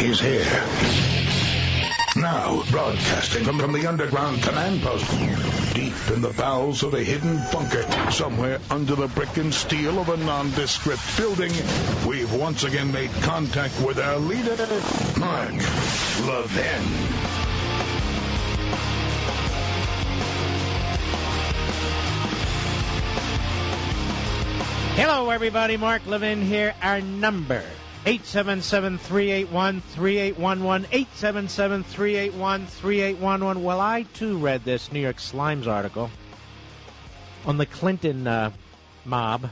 He's here. Now, broadcasting from the underground command post, deep in the bowels of a hidden bunker, somewhere under the brick and steel of a nondescript building, we've once again made contact with our leader, Mark Levin. Hello, everybody. Mark Levin here. Our number, 877-381-3811, 877-381-3811. Well, I, too, read this New York Slimes article on the Clinton mob,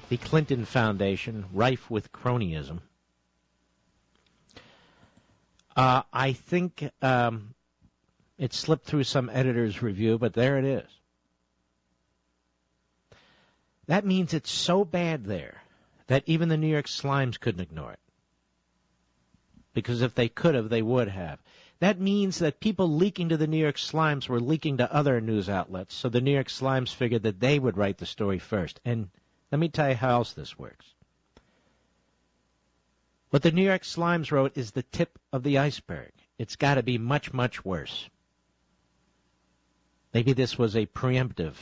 the Clinton Foundation, rife with cronyism. I think it slipped through some editor's review, but there it is. That means it's so bad there that even the New York Slimes couldn't ignore it. Because if they could have, they would have. That means that people leaking to the New York Slimes were leaking to other news outlets, so the New York Slimes figured that they would write the story first. And let me tell you how else this works. What the New York Slimes wrote is the tip of the iceberg. It's got to be much, much worse. Maybe this was a preemptive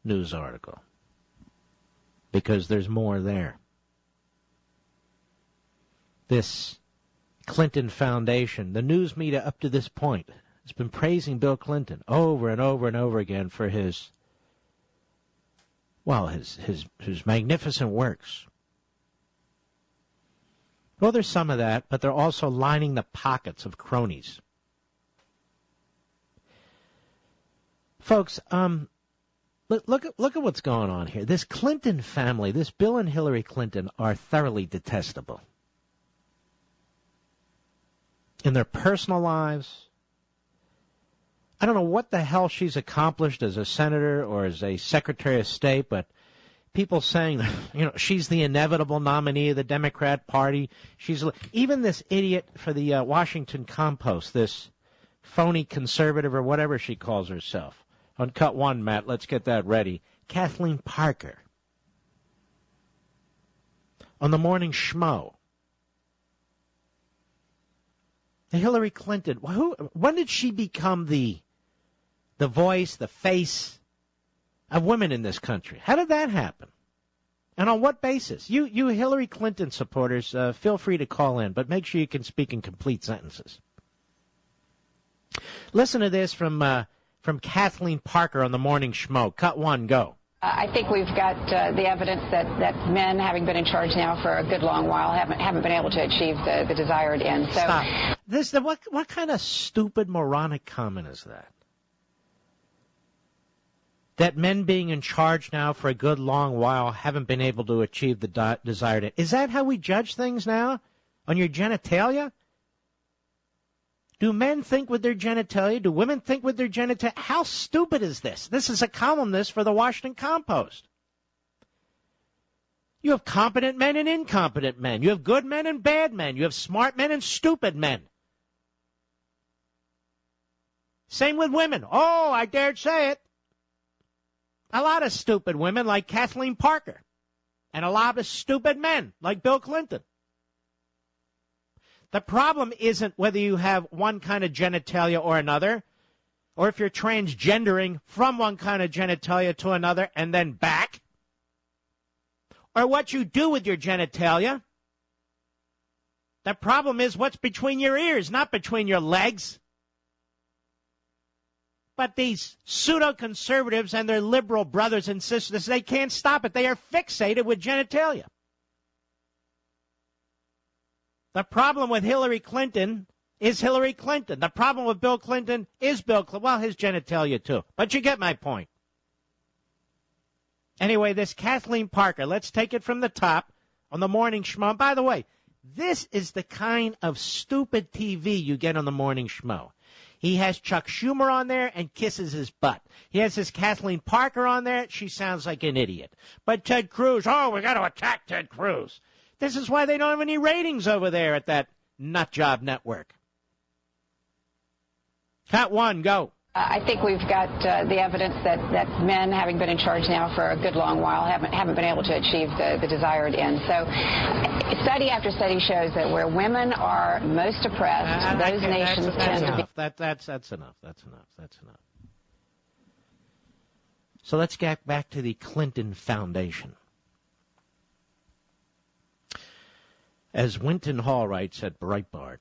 news article, because there's more there. This Clinton Foundation, the news media up to this point, has been praising Bill Clinton over and over and over again for his magnificent works. Well, there's some of that, but they're also lining the pockets of cronies. Folks, Look at what's going on here. This Clinton family, this Bill and Hillary Clinton, are thoroughly detestable. In their personal lives, I don't know what the hell she's accomplished as a senator or as a secretary of state, but people saying, she's the inevitable nominee of the Democrat Party. Even this idiot for the Washington Compost, this phony conservative or whatever she calls herself. On cut one, Matt, let's get that ready. Kathleen Parker. On the Morning Schmo. Hillary Clinton. When did she become the voice, the face of women in this country? How did that happen? And on what basis? You Hillary Clinton supporters, feel free to call in, but make sure you can speak in complete sentences. Listen to this from Kathleen Parker on the Morning Schmo. Cut one, go. I think we've got the evidence that men, having been in charge now for a good long while, haven't been able to achieve the desired end. So, stop. What kind of stupid, moronic comment is that? That men being in charge now for a good long while haven't been able to achieve the desired end. Is that how we judge things now? On your genitalia? Do men think with their genitalia? Do women think with their genitalia? How stupid is this? This is a columnist for the Washington Compost. You have competent men and incompetent men. You have good men and bad men. You have smart men and stupid men. Same with women. Oh, I dared say it. A lot of stupid women like Kathleen Parker. And a lot of stupid men like Bill Clinton. The problem isn't whether you have one kind of genitalia or another, or if you're transgendering from one kind of genitalia to another and then back, or what you do with your genitalia. The problem is what's between your ears, not between your legs. But these pseudo-conservatives and their liberal brothers and sisters, they can't stop it. They are fixated with genitalia. The problem with Hillary Clinton is Hillary Clinton. The problem with Bill Clinton is Bill Clinton. Well, his genitalia, too. But you get my point. Anyway, this Kathleen Parker, let's take it from the top on the Morning Schmo. By the way, this is the kind of stupid TV you get on the Morning Schmo. He has Chuck Schumer on there and kisses his butt. He has this Kathleen Parker on there. She sounds like an idiot. But Ted Cruz, we got to attack Ted Cruz. This is why they don't have any ratings over there at that nutjob network. Cut one, go. I think we've got the evidence that men, having been in charge now for a good long while, haven't been able to achieve the desired end. So study after study shows that where women are most oppressed, those nations tend to be... That's enough. So let's get back to the Clinton Foundation. As Winton Hall writes at Breitbart,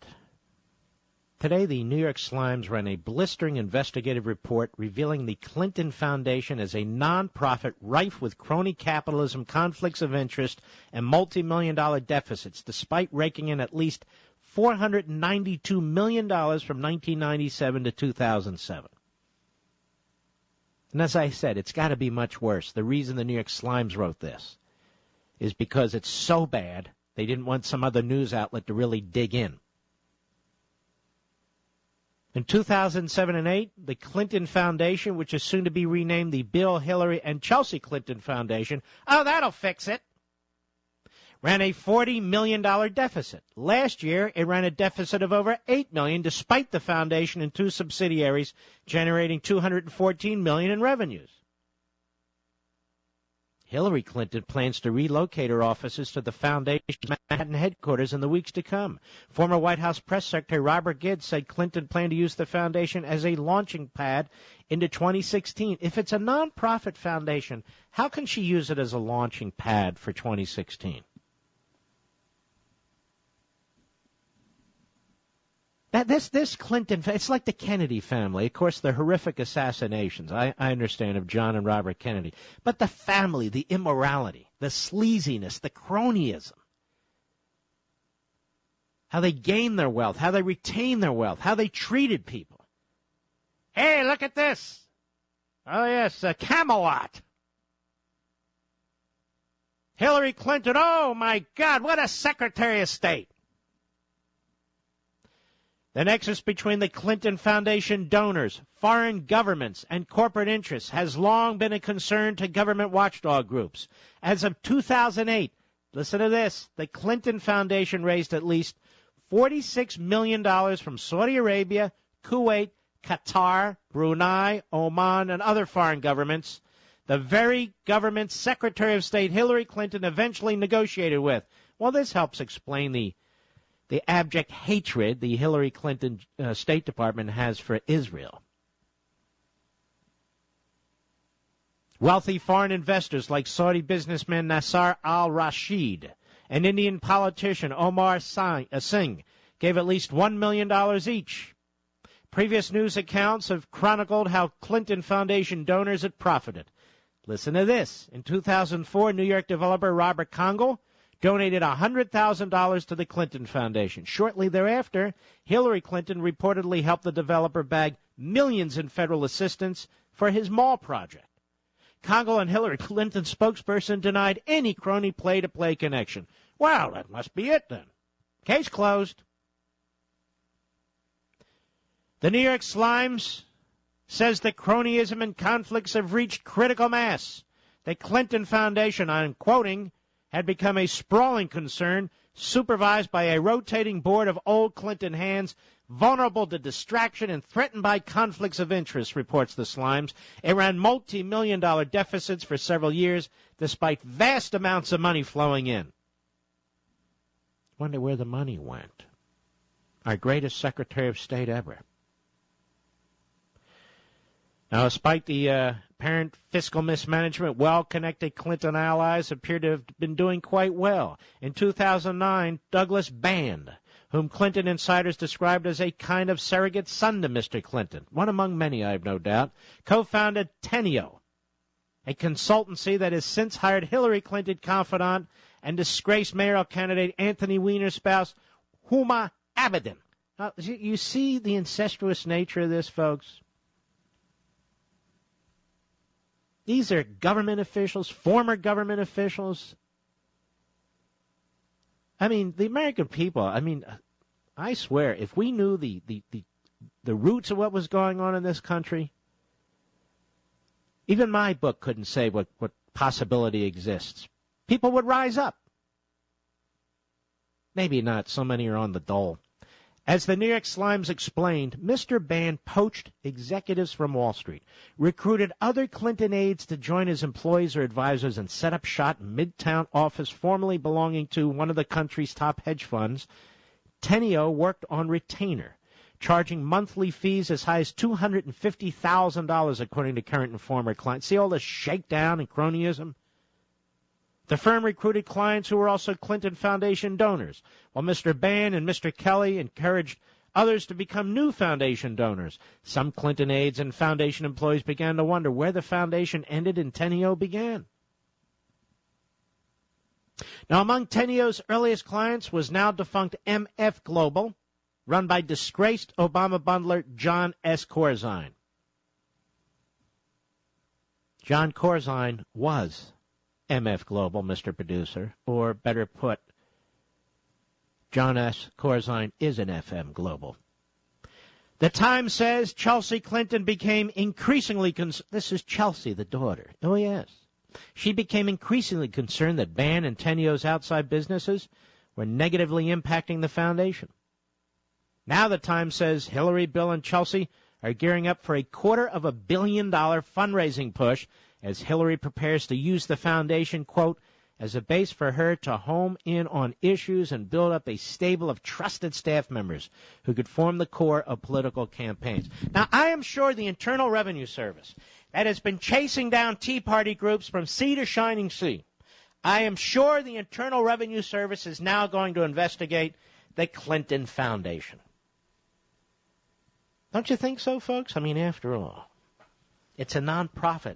today the New York Slimes ran a blistering investigative report revealing the Clinton Foundation as a nonprofit rife with crony capitalism, conflicts of interest, and multi-million-dollar deficits, despite raking in at least $492 million from 1997 to 2007. And as I said, it's got to be much worse. The reason the New York Slimes wrote this is because it's so bad, they didn't want some other news outlet to really dig in. In 2007 and 2008, the Clinton Foundation, which is soon to be renamed the Bill, Hillary, and Chelsea Clinton Foundation, oh, that'll fix it, ran a $40 million deficit. Last year, it ran a deficit of over $8 million, despite the foundation and two subsidiaries generating $214 million in revenues. Hillary Clinton plans to relocate her offices to the foundation's Manhattan headquarters in the weeks to come. Former White House Press Secretary Robert Gibbs said Clinton planned to use the foundation as a launching pad into 2016. If it's a nonprofit foundation, how can she use it as a launching pad for 2016? This Clinton, it's like the Kennedy family. Of course, the horrific assassinations, I understand, of John and Robert Kennedy. But the family, the immorality, the sleaziness, the cronyism, how they gained their wealth, how they retained their wealth, how they treated people. Hey, look at this. Oh, yes, Camelot. Hillary Clinton, oh, my God, what a Secretary of State. The nexus between the Clinton Foundation donors, foreign governments, and corporate interests has long been a concern to government watchdog groups. As of 2008, listen to this, the Clinton Foundation raised at least $46 million from Saudi Arabia, Kuwait, Qatar, Brunei, Oman, and other foreign governments, the very government Secretary of State Hillary Clinton eventually negotiated with. Well, this helps explain the abject hatred the Hillary Clinton State Department has for Israel. Wealthy foreign investors like Saudi businessman Nasser al-Rashid and Indian politician Omar Singh gave at least $1 million each. Previous news accounts have chronicled how Clinton Foundation donors had profited. Listen to this. In 2004, New York developer Robert Congle donated $100,000 to the Clinton Foundation. Shortly thereafter, Hillary Clinton reportedly helped the developer bag millions in federal assistance for his mall project. Congle and Hillary Clinton's spokesperson denied any crony play-to-play connection. Well, that must be it then. Case closed. The New York Slimes says that cronyism and conflicts have reached critical mass. The Clinton Foundation, I'm quoting, had become a sprawling concern supervised by a rotating board of old Clinton hands, vulnerable to distraction and threatened by conflicts of interest, reports the Slimes. It ran multi-million-dollar deficits for several years, despite vast amounts of money flowing in. Wonder where the money went. Our greatest Secretary of State ever. Now, despite the apparent fiscal mismanagement, well-connected Clinton allies appear to have been doing quite well. In 2009, Douglas Band, whom Clinton insiders described as a kind of surrogate son to Mr. Clinton, one among many, I have no doubt, co-founded Teneo, a consultancy that has since hired Hillary Clinton confidant and disgraced mayoral candidate Anthony Weiner's spouse, Huma Abedin. Now, you see the incestuous nature of this, folks? These are government officials, former government officials. I mean, the American people, I swear, if we knew the roots of what was going on in this country, even my book couldn't say what possibility exists. People would rise up. Maybe not. So many are on the dole. As the New York Slimes explained, Mr. Bann poached executives from Wall Street, recruited other Clinton aides to join his employees or advisors, and set up shop in Midtown office formerly belonging to one of the country's top hedge funds. Tenio worked on retainer, charging monthly fees as high as $250,000, according to current and former clients. See all the shakedown and cronyism? The firm recruited clients who were also Clinton Foundation donors, while Mr. Bann and Mr. Kelly encouraged others to become new foundation donors. Some Clinton aides and foundation employees began to wonder where the foundation ended and Tenio began. Now, among Tenio's earliest clients was now defunct MF Global, run by disgraced Obama bundler John S. Corzine. John Corzine was MF Global, Mr. Producer, or better put, John S. Corzine is an FM Global. The Times says Chelsea Clinton became increasingly this is Chelsea, the daughter. Oh, yes. She became increasingly concerned that Bann and Tenio's outside businesses were negatively impacting the foundation. Now the Times says Hillary, Bill, and Chelsea are gearing up for a $250 million fundraising push as Hillary prepares to use the foundation, quote, as a base for her to home in on issues and build up a stable of trusted staff members who could form the core of political campaigns. Now, I am sure the Internal Revenue Service that has been chasing down Tea Party groups from sea to shining sea, I am sure the Internal Revenue Service is now going to investigate the Clinton Foundation. Don't you think so, folks? I mean, after all, it's a nonprofit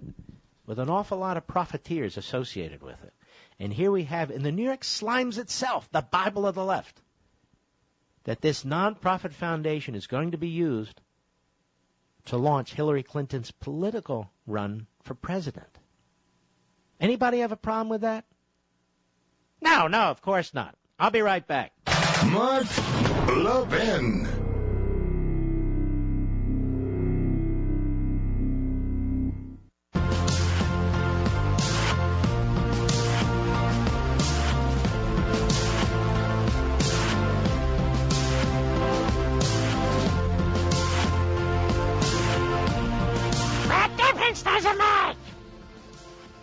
with an awful lot of profiteers associated with it. And here we have in the New York Slimes itself, the Bible of the left, that this nonprofit foundation is going to be used to launch Hillary Clinton's political run for president. Anybody have a problem with that? No, of course not. I'll be right back. Mark Levin.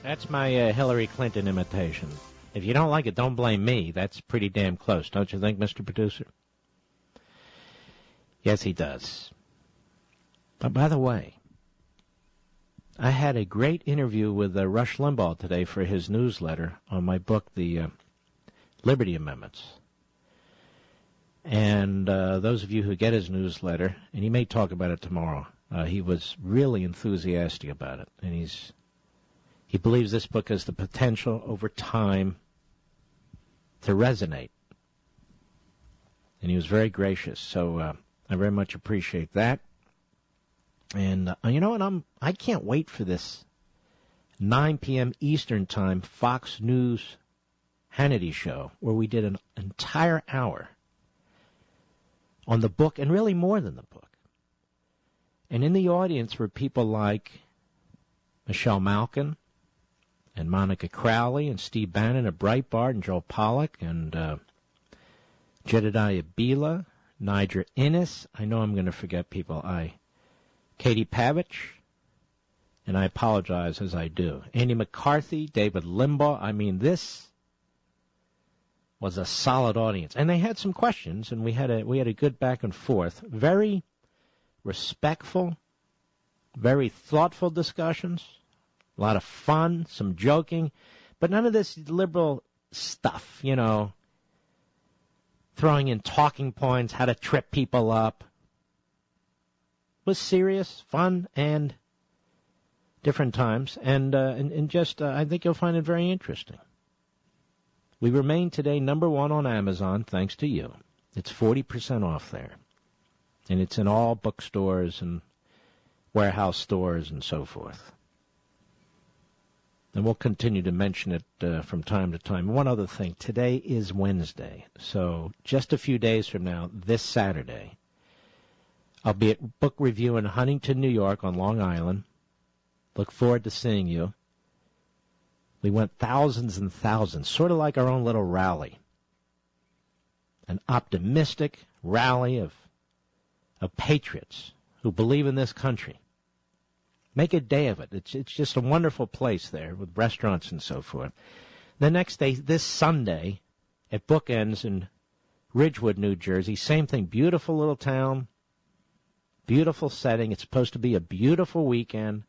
That's my Hillary Clinton imitation. If you don't like it, don't blame me. That's pretty damn close, don't you think, Mr. Producer? Yes, he does. But by the way, I had a great interview with Rush Limbaugh today for his newsletter on my book, The Liberty Amendments. And those of you who get his newsletter, and he may talk about it tomorrow, he was really enthusiastic about it. And he believes this book has the potential over time to resonate. And he was very gracious. So I very much appreciate that. And you know what? I can't wait for this 9 p.m. Eastern Time Fox News Hannity show where we did an entire hour on the book, and really more than the book. And in the audience were people like Michelle Malkin and Monica Crowley and Steve Bannon of Breitbart and Joel Pollack and Jedediah Bila, Niger Innes. I know I'm going to forget people. Katie Pavich, and I apologize as I do. Andy McCarthy, David Limbaugh. I mean, this was a solid audience. And they had some questions, and we had a good back and forth. Very respectful, very thoughtful discussions, a lot of fun, some joking, but none of this liberal stuff, you know, throwing in talking points, how to trip people up. It was serious, fun, and different times, and just I think you'll find it very interesting. We remain today number one on Amazon, thanks to you. It's 40% off there. And it's in all bookstores and warehouse stores and so forth. And we'll continue to mention it from time to time. One other thing, today is Wednesday. So just a few days from now, this Saturday, I'll be at Book Review in Huntington, New York on Long Island. Look forward to seeing you. We went thousands and thousands, sort of like our own little rally. An optimistic, rally of patriots who believe in this country. Make a day of it. It's just a wonderful place there with restaurants and so forth. The next day, this Sunday, at Bookends in Ridgewood, New Jersey, same thing, beautiful little town, beautiful setting. It's supposed to be a beautiful weekend.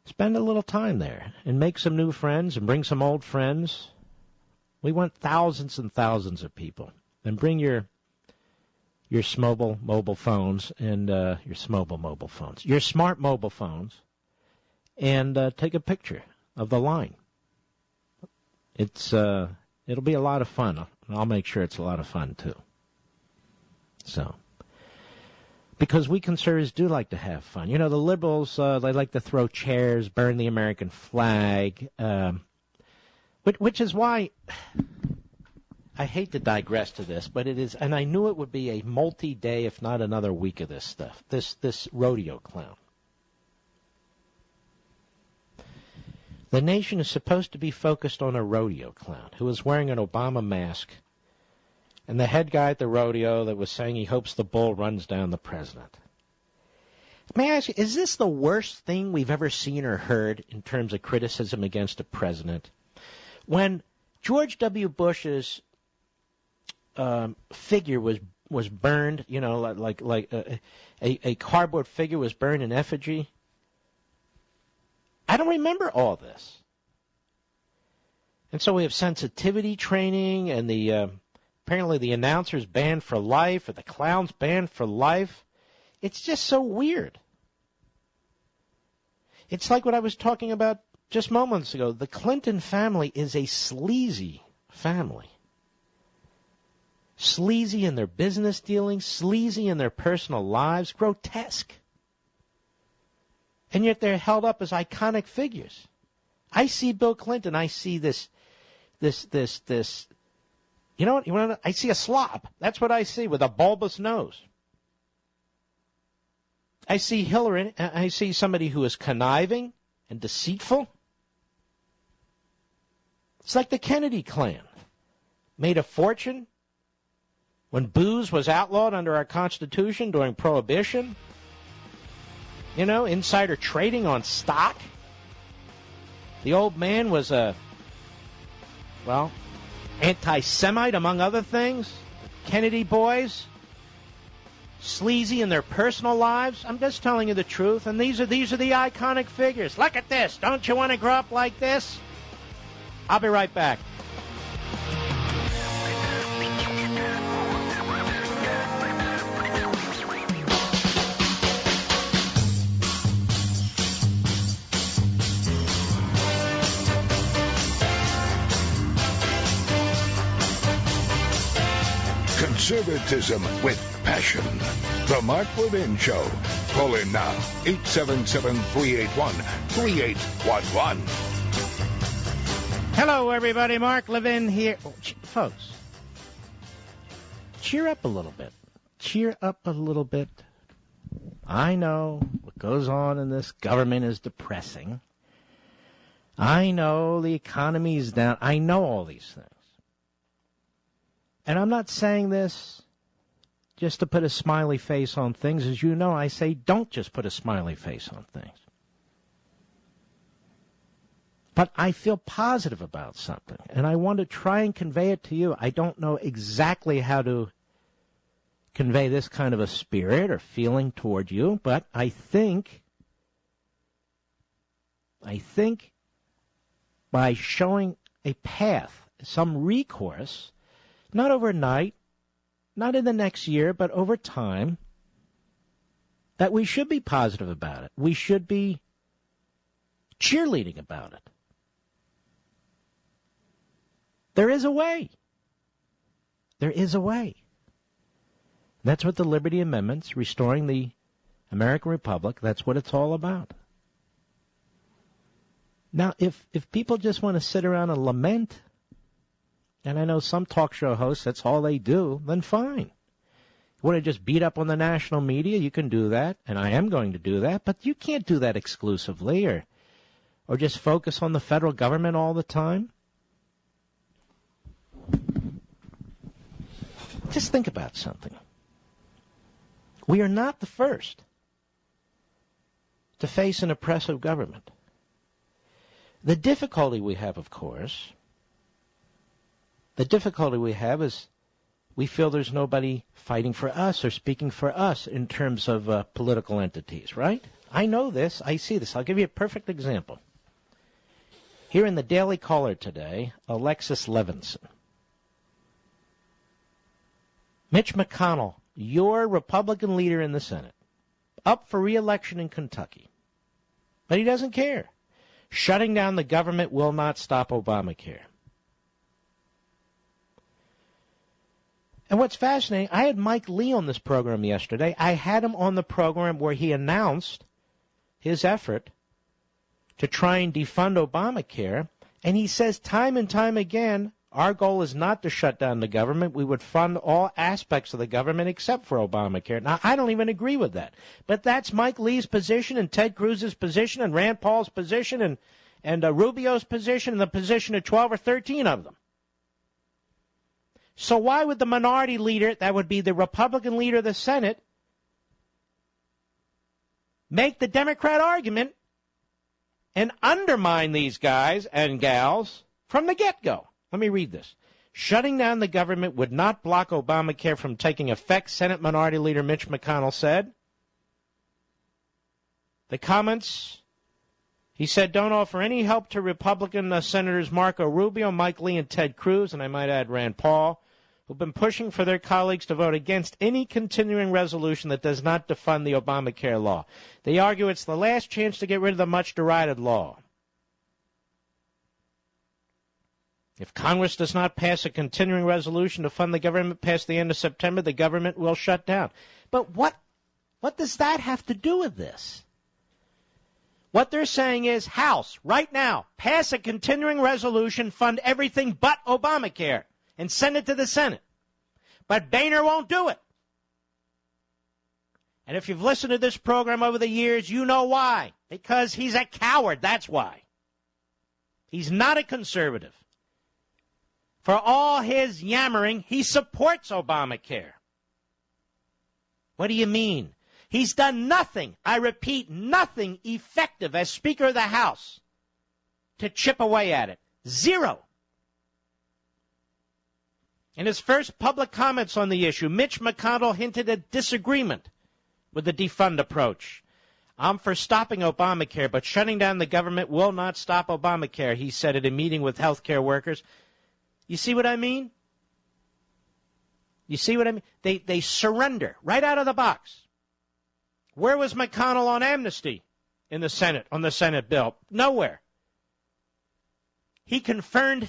Spend a little time there and make some new friends and bring some old friends. We want thousands and thousands of people. And bring your mobile phones and your smart mobile phones, and take a picture of the line. It'll be a lot of fun. I'll make sure it's a lot of fun too. So, because we conservatives do like to have fun. You know, the liberals, they like to throw chairs, burn the American flag, which is why I hate to digress to this, but it is, and I knew it would be a multi-day, if not another week of this stuff, this rodeo clown. The nation is supposed to be focused on a rodeo clown who is wearing an Obama mask, and the head guy at the rodeo that was saying he hopes the bull runs down the president. May I ask you, is this the worst thing we've ever seen or heard in terms of criticism against a president? When George W. Bush's figure was burned, you know, like a cardboard figure was burned in effigy. I don't remember all this. And so we have sensitivity training, and apparently the announcer's banned for life, or the clown's banned for life. It's just so weird. It's like what I was talking about just moments ago. The Clinton family is a sleazy family. Sleazy in their business dealings, sleazy in their personal lives, grotesque. And yet they're held up as iconic figures. I see Bill Clinton, I see this, you know what, I see a slob. That's what I see, with a bulbous nose. I see Hillary, I see somebody who is conniving and deceitful. It's like the Kennedy clan. Made a fortune when booze was outlawed under our Constitution during Prohibition. You know, insider trading on stock. The old man was anti-Semite, among other things. Kennedy boys, sleazy in their personal lives. I'm just telling you the truth, and these are the iconic figures. Look at this. Don't you want to grow up like this? I'll be right back. Conservatism with passion. The Mark Levin Show. Call in now. 877-381-3811. Hello, everybody. Mark Levin here. Folks, cheer up a little bit. Cheer up a little bit. I know what goes on in this government is depressing. I know the economy is down. I know all these things. And I'm not saying this just to put a smiley face on things. As you know, I say don't just put a smiley face on things. But I feel positive about something, and I want to try and convey it to you. I don't know exactly how to convey this kind of a spirit or feeling toward you, but I think by showing a path, some recourse, not overnight, not in the next year, but over time, that we should be positive about it. We should be cheerleading about it. There is a way. There is a way. That's what the Liberty Amendments, restoring the American Republic, that's what it's all about. Now, if people just want to sit around and lament, and I know some talk show hosts, that's all they do, then fine. You want to just beat up on the national media, you can do that, and I am going to do that, but you can't do that exclusively or just focus on the federal government all the time. Just think about something. We are not the first to face an oppressive government. The difficulty we have, of course, is we feel there's nobody fighting for us or speaking for us in terms of political entities, right? I know this. I see this. I'll give you a perfect example. Here in the Daily Caller today, Alexis Levinson. Mitch McConnell, your Republican leader in the Senate, up for re-election in Kentucky. But he doesn't care. Shutting down the government will not stop Obamacare. And what's fascinating, I had Mike Lee on this program yesterday. I had him on the program where he announced his effort to try and defund Obamacare. And he says time and time again, our goal is not to shut down the government. We would fund all aspects of the government except for Obamacare. Now, I don't even agree with that. But that's Mike Lee's position and Ted Cruz's position and Rand Paul's position and Rubio's position and the position of 12 or 13 of them. So why would the minority leader, that would be the Republican leader of the Senate, make the Democrat argument and undermine these guys and gals from the get-go? Let me read this. Shutting down the government would not block Obamacare from taking effect, Senate Minority Leader Mitch McConnell said. The comments, he said, don't offer any help to Republican Senators Marco Rubio, Mike Lee, and Ted Cruz, and I might add Rand Paul, who've been pushing for their colleagues to vote against any continuing resolution that does not defund the Obamacare law. They argue it's the last chance to get rid of the much-derided law. If Congress does not pass a continuing resolution to fund the government past the end of September, the government will shut down. But what does that have to do with this? What they're saying is, House, right now, pass a continuing resolution, fund everything but Obamacare, and send it to the Senate. But Boehner won't do it. And if you've listened to this program over the years, you know why. Because he's a coward, that's why. He's not a conservative. For all his yammering, he supports Obamacare. What do you mean? He's done nothing, I repeat, nothing effective as Speaker of the House to chip away at it. Zero. In his first public comments on the issue, Mitch McConnell hinted at disagreement with the defund approach. I'm for stopping Obamacare, but shutting down the government will not stop Obamacare, he said at a meeting with healthcare workers. You see what I mean? You see what I mean? They surrender right out of the box. Where was McConnell on amnesty in the Senate, on the Senate bill? Nowhere. He conferred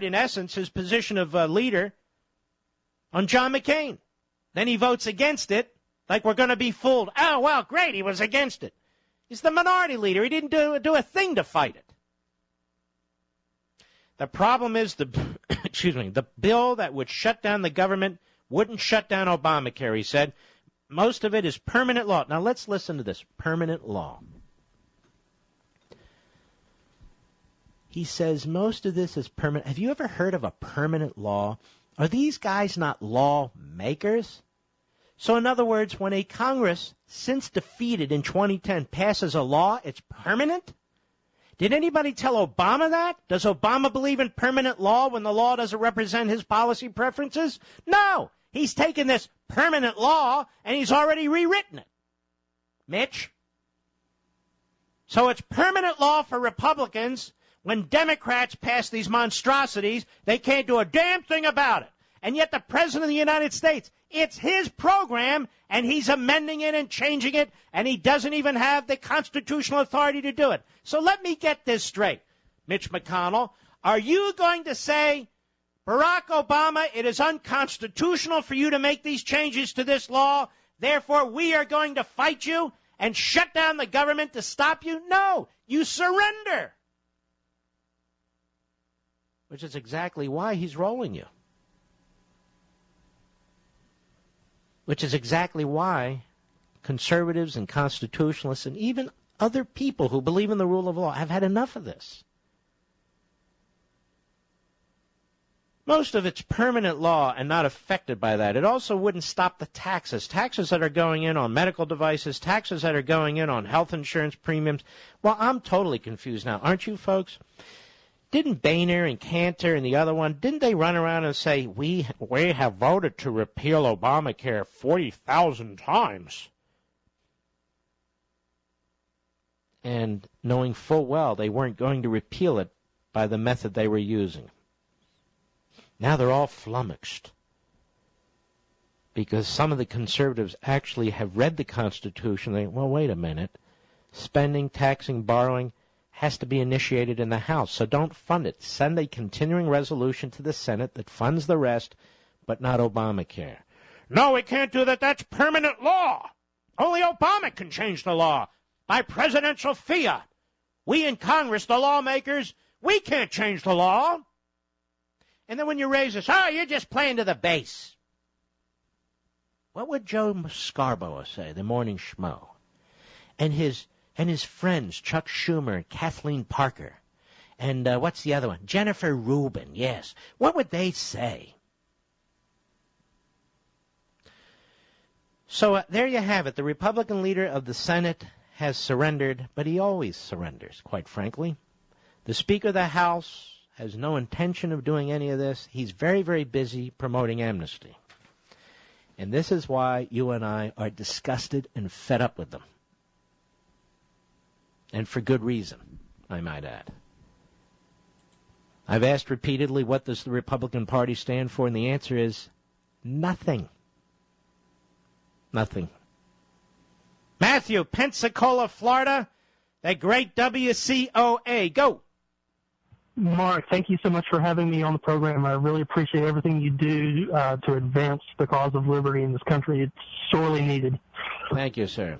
in essence, his position of leader on John McCain. Then he votes against it, like we're going to be fooled. Oh, well, great, he was against it. He's the minority leader. He didn't do a thing to fight it. The problem is the bill that would shut down the government wouldn't shut down Obamacare, he said. Most of it is permanent law. Now let's listen to this. Permanent law. He says most of this is permanent. Have you ever heard of a permanent law? Are these guys not lawmakers? So in other words, when a Congress, since defeated in 2010, passes a law, it's permanent? Did anybody tell Obama that? Does Obama believe in permanent law when the law doesn't represent his policy preferences? No. He's taken this permanent law and he's already rewritten it. Mitch? So it's permanent law for Republicans. When Democrats pass these monstrosities, they can't do a damn thing about it. And yet the President of the United States, it's his program, and he's amending it and changing it, and he doesn't even have the constitutional authority to do it. So let me get this straight, Mitch McConnell. Are you going to say, Barack Obama, it is unconstitutional for you to make these changes to this law, therefore we are going to fight you and shut down the government to stop you? No, you surrender. Which is exactly why he's rolling you. Which is exactly why conservatives and constitutionalists and even other people who believe in the rule of law have had enough of this. Most of it's permanent law and not affected by that. It also wouldn't stop the taxes that are going in on medical devices, taxes that are going in on health insurance premiums. Well, I'm totally confused now. Aren't you folks? Didn't Boehner and Cantor and the other one, didn't they run around and say, we have voted to repeal Obamacare 40,000 times? And knowing full well they weren't going to repeal it by the method they were using. Now they're all flummoxed because some of the conservatives actually have read the Constitution. They, well, wait a minute. Spending, taxing, borrowing has to be initiated in the House, so don't fund it. Send a continuing resolution to the Senate that funds the rest, but not Obamacare. No, we can't do that. That's permanent law. Only Obama can change the law by presidential fiat. We in Congress, the lawmakers, we can't change the law. And then when you raise this, you're just playing to the base. What would Joe Scarborough say, the morning schmo? And his friends, Chuck Schumer and Kathleen Parker. And what's the other one? Jennifer Rubin, yes. What would they say? So there you have it. The Republican leader of the Senate has surrendered, but he always surrenders, quite frankly. The Speaker of the House has no intention of doing any of this. He's very, very busy promoting amnesty. And this is why you and I are disgusted and fed up with them. And for good reason, I might add. I've asked repeatedly, what does the Republican Party stand for? And the answer is nothing. Nothing. Matthew, Pensacola, Florida, the great WCOA. Go. Mark, thank you so much for having me on the program. I really appreciate everything you do to advance the cause of liberty in this country. It's sorely needed. Thank you, sir.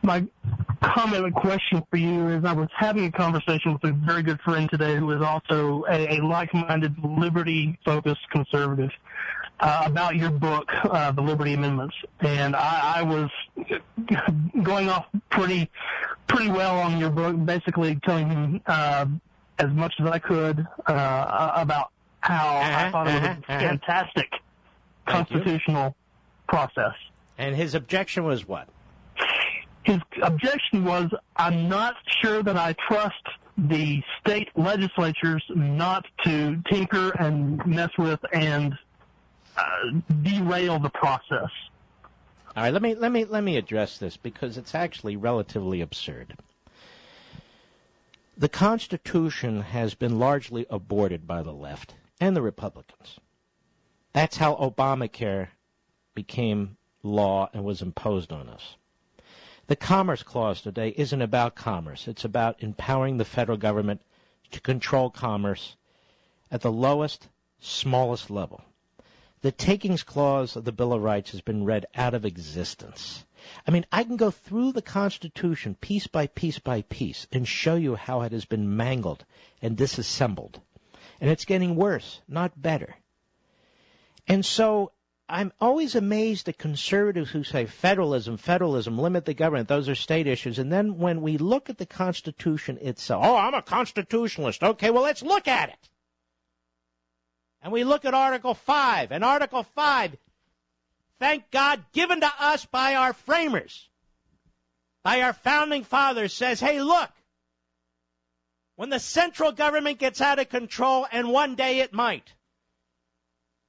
My comment and question for you is, I was having a conversation with a very good friend today who is also a like-minded, liberty-focused conservative about your book, The Liberty Amendments. And I was going off pretty well on your book, basically telling him as much as I could about how I thought it was a fantastic constitutional process. And his objection was what? His objection was, I'm not sure that I trust the state legislatures not to tinker and mess with and derail the process. All right, let me address this because it's actually relatively absurd. The Constitution has been largely aborted by the left and the Republicans. That's how Obamacare became law and was imposed on us. The Commerce Clause today isn't about commerce. It's about empowering the federal government to control commerce at the lowest, smallest level. The Takings Clause of the Bill of Rights has been read out of existence. I mean, I can go through the Constitution piece by piece by piece and show you how it has been mangled and disassembled. And it's getting worse, not better. And so I'm always amazed at conservatives who say federalism, limit the government, those are state issues. And then when we look at the Constitution itself, I'm a constitutionalist. Okay, well, let's look at it. And we look at Article 5, and Article 5, thank God, given to us by our framers, by our founding fathers, says, hey, look, when the central government gets out of control, and one day it might,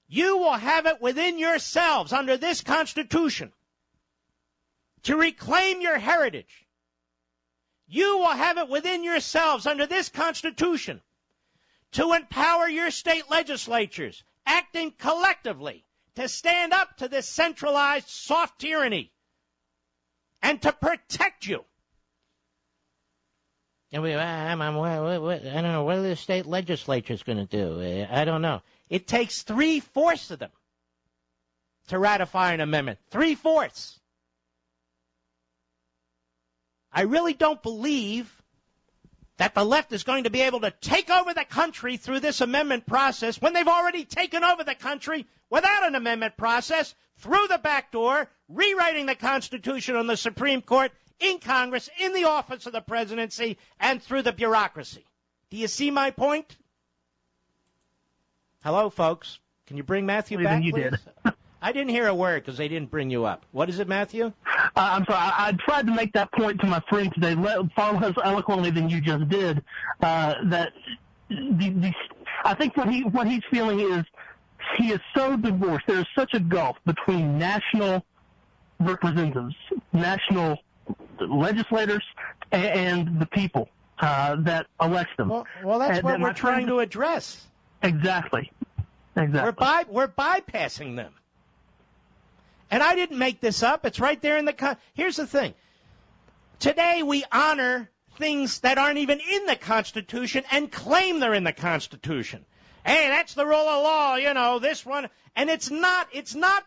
you will have it within yourselves under this Constitution to reclaim your heritage. You will have it within yourselves under this Constitution to empower your state legislatures, acting collectively, to stand up to this centralized soft tyranny and to protect you. And I don't know, what are the state legislatures going to do? I don't know. It takes 3/4 of them to ratify an amendment. 3/4. I really don't believe that the left is going to be able to take over the country through this amendment process when they've already taken over the country without an amendment process, through the back door, rewriting the Constitution on the Supreme Court, in Congress, in the office of the presidency, and through the bureaucracy. Do you see my point? Hello, folks. Can you bring Matthew back, you please? did. I didn't hear a word because they didn't bring you up. What is it, Matthew? I'm sorry. I tried to make that point to my friend today, far less eloquently than you just did. That I think what he's feeling is he is so divorced. There is such a gulf between national representatives, national legislators, and the people that elect them. Well, that's what we're trying to address. Exactly. We're bypassing them. And I didn't make this up. It's right there in the Here's the thing. Today we honor things that aren't even in the Constitution and claim they're in the Constitution. Hey, that's the rule of law, this one. And it's not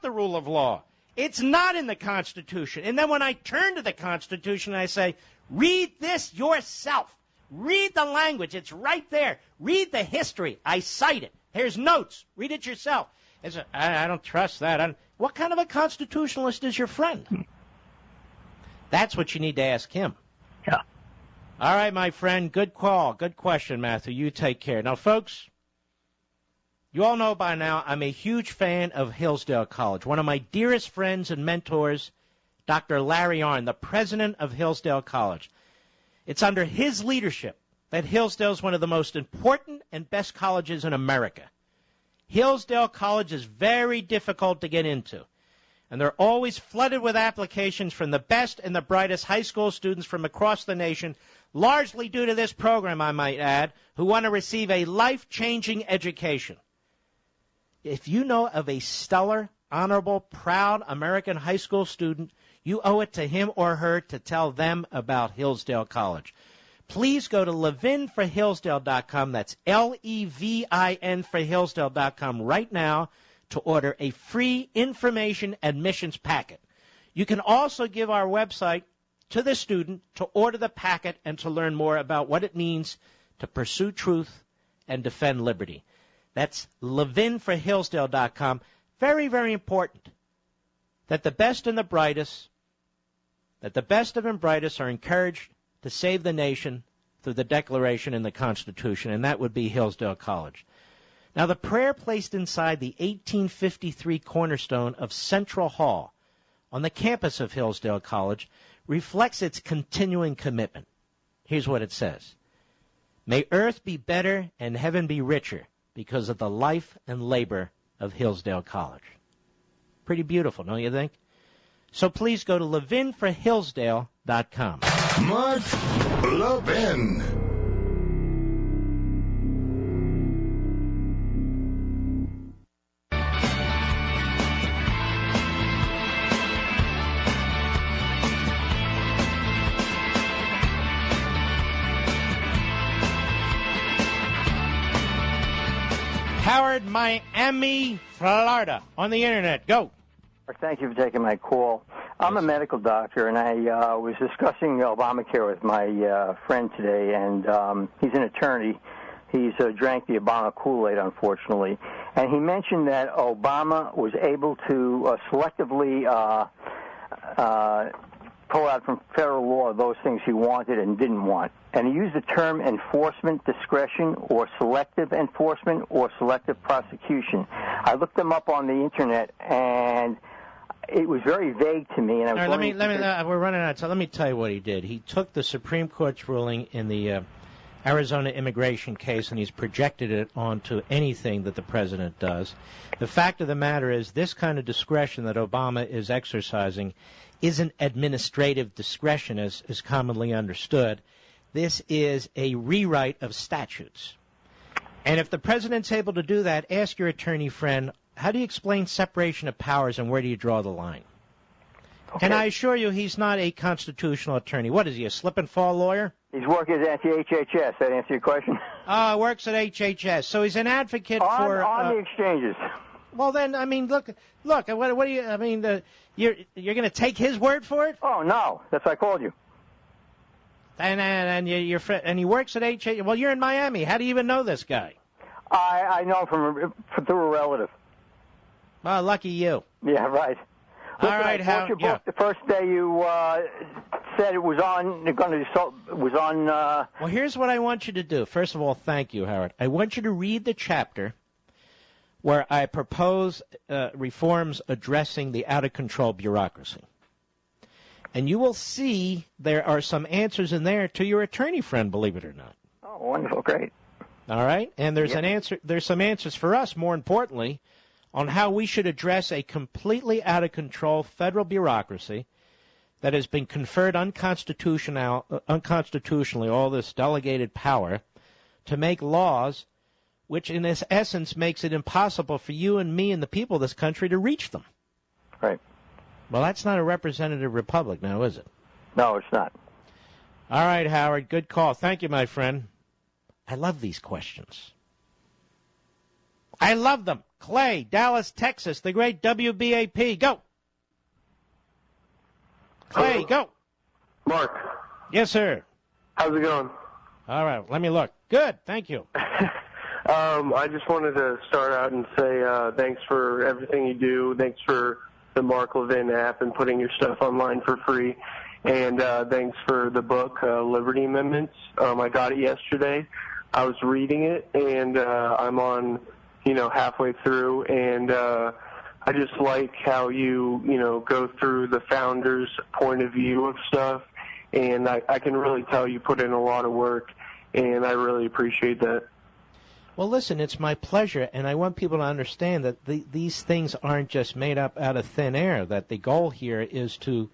the rule of law. It's not in the Constitution. And then when I turn to the Constitution, I say, read this yourself. Read the language. It's right there. Read the history. I cite it. Here's notes. Read it yourself. I don't trust that. What kind of a constitutionalist is your friend? That's what you need to ask him. Yeah. All right, my friend. Good call. Good question, Matthew. You take care. Now, folks, you all know by now I'm a huge fan of Hillsdale College. One of my dearest friends and mentors, Dr. Larry Arnn, the president of Hillsdale College. It's under his leadership that Hillsdale is one of the most important and best colleges in America. Hillsdale College is very difficult to get into, and they're always flooded with applications from the best and the brightest high school students from across the nation, largely due to this program, I might add, who want to receive a life-changing education. If you know of a stellar, honorable, proud American high school student, you owe it to him or her to tell them about Hillsdale College. Please go to levinforhillsdale.com. That's Levin for Hillsdale.com right now to order a free information admissions packet. You can also give our website to the student to order the packet and to learn more about what it means to pursue truth and defend liberty. That's levinforhillsdale.com. Very, very important that the best and the brightest, are encouraged to save the nation through the Declaration and the Constitution, and that would be Hillsdale College. Now, the prayer placed inside the 1853 cornerstone of Central Hall on the campus of Hillsdale College reflects its continuing commitment. Here's what it says. May earth be better and heaven be richer because of the life and labor of Hillsdale College. Pretty beautiful, don't you think? So please go to levinforhillsdale.com. Mark Levin. Howard, Miami, Florida, on the Internet. Go. Thank you for taking my call. I'm a medical doctor, and I was discussing Obamacare with my friend today, and he's an attorney. He's drank the Obama Kool-Aid, unfortunately. And he mentioned that Obama was able to selectively pull out from federal law those things he wanted and didn't want. And he used the term enforcement discretion or selective enforcement or selective prosecution. I looked them up on the Internet, and it was very vague to me. And I was we're running out of time. Let me tell you what he did. He took the Supreme Court's ruling in the Arizona immigration case, and he's projected it onto anything that the president does. The fact of the matter is this kind of discretion that Obama is exercising isn't administrative discretion as is commonly understood. This is a rewrite of statutes. And if the president's able to do that, ask your attorney friend, how do you explain separation of powers and where do you draw the line? Okay. And I assure you he's not a constitutional attorney. What is he, a slip-and-fall lawyer? He's working at the HHS. That answer your question? Works at HHS. So he's an advocate on the exchanges. Well, then, I mean, look. What do you? I mean, you're going to take his word for it? Oh no, that's why I called you. And your friend, and he works at HHS. Well, you're in Miami. How do you even know this guy? I know through a relative. Well, lucky you. Yeah, right. All right, I bought your book the first day you said it was on. Well, here's what I want you to do. First of all, thank you, Howard. I want you to read the chapter where I propose reforms addressing the out-of-control bureaucracy. And you will see there are some answers in there to your attorney friend, believe it or not. Oh, wonderful, great. All right? And there's there's some answers for us, more importantly, on how we should address a completely out-of-control federal bureaucracy that has been conferred unconstitutionally, all this delegated power to make laws which in its essence makes it impossible for you and me and the people of this country to reach them. Right. Well, that's not a representative republic now, is it? No, it's not. All right, Howard, good call. Thank you, my friend. I love these questions. I love them. Clay, Dallas, Texas, the great WBAP. Go. Clay, go. Mark. Yes, sir. How's it going? All right, let me look. Good, thank you. I just wanted to start out and say thanks for everything you do. Thanks for the Mark Levin app and putting your stuff online for free. And thanks for the book, Liberty Amendments. I got it yesterday. I was reading it, and I'm on, halfway through. And I just like how you, go through the founders' point of view of stuff. And I can really tell you put in a lot of work, and I really appreciate that. Well, listen, it's my pleasure, and I want people to understand that these things aren't just made up out of thin air, that the goal here is to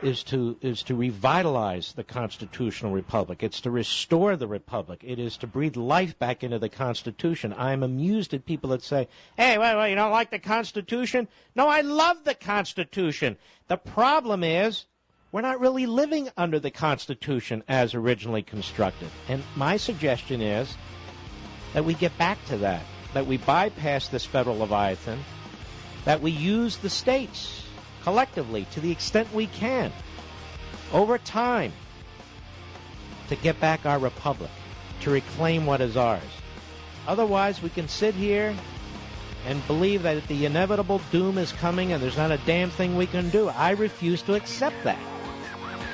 revitalize the constitutional republic. It's to restore the republic. It is to breathe life back into the Constitution. I'm amused at people that say, hey, wait, you don't like the Constitution? No, I love the Constitution. The problem is we're not really living under the Constitution as originally constructed. And my suggestion is that we get back to that we bypass this federal leviathan, that we use the states collectively to the extent we can over time to get back our republic, to reclaim what is ours. Otherwise, we can sit here and believe that the inevitable doom is coming and there's not a damn thing we can do. I refuse to accept that.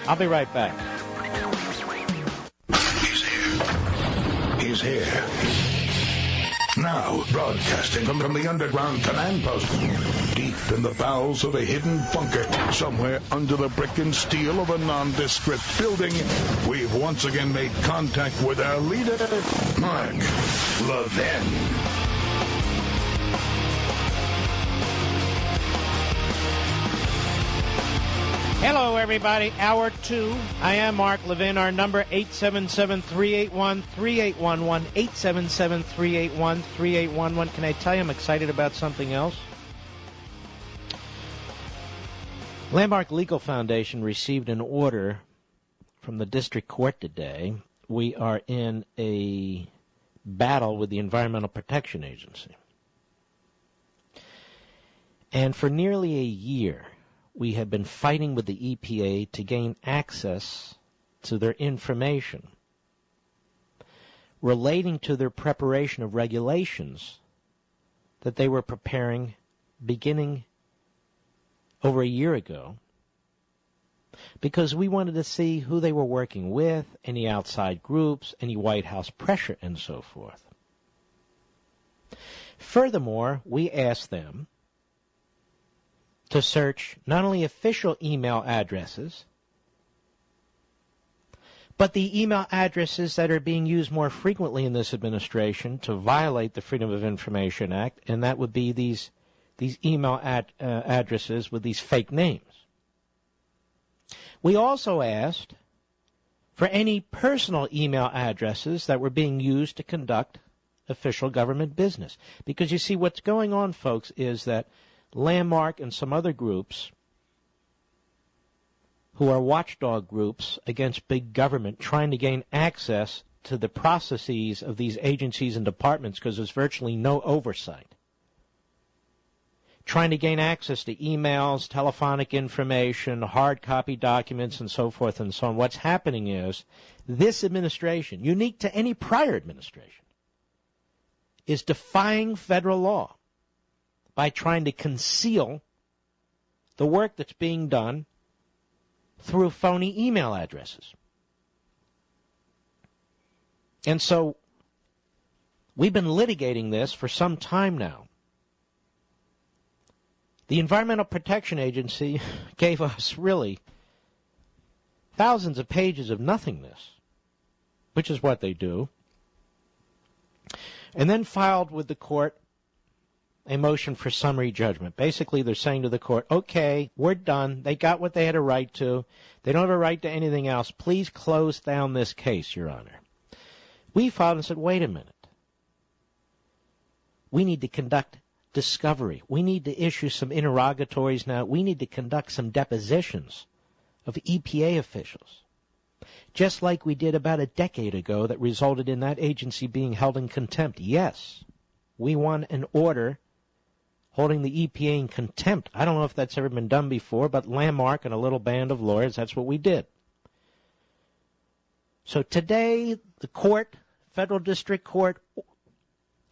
I'll be right back. He's here. Now, broadcasting from the underground command post, deep in the bowels of a hidden bunker, somewhere under the brick and steel of a nondescript building, we've once again made contact with our leader, Mark Levin. Hello, everybody. Hour 2. I am Mark Levin. Our number, 877-381-3811, 877-381-3811. Can I tell you I'm excited about something else? Landmark Legal Foundation received an order from the district court today. We are in a battle with the Environmental Protection Agency. And for nearly a year, we have been fighting with the EPA to gain access to their information relating to their preparation of regulations that they were preparing beginning over a year ago, because we wanted to see who they were working with, any outside groups, any White House pressure, and so forth. Furthermore, we asked them to search not only official email addresses, but the email addresses that are being used more frequently in this administration to violate the Freedom of Information Act, and that would be these email addresses with these fake names. We also asked for any personal email addresses that were being used to conduct official government business. Because you see, what's going on, folks, is that Landmark and some other groups who are watchdog groups against big government trying to gain access to the processes of these agencies and departments because there's virtually no oversight, trying to gain access to emails, telephonic information, hard copy documents, and so forth and so on. What's happening is this administration, unique to any prior administration, is defying federal law by trying to conceal the work that's being done through phony email addresses. And so we've been litigating this for some time now. The Environmental Protection Agency gave us really thousands of pages of nothingness, which is what they do, and then filed with the court a motion for summary judgment. Basically, they're saying to the court, okay, we're done. They got what they had a right to. They don't have a right to anything else. Please close down this case, Your Honor. We filed and said, wait a minute. We need to conduct discovery. We need to issue some interrogatories now. We need to conduct some depositions of EPA officials, just like we did about a decade ago that resulted in that agency being held in contempt. Yes, we won an order holding the EPA in contempt. I don't know if that's ever been done before, but Landmark and a little band of lawyers, that's what we did. So today, the court, Federal District Court,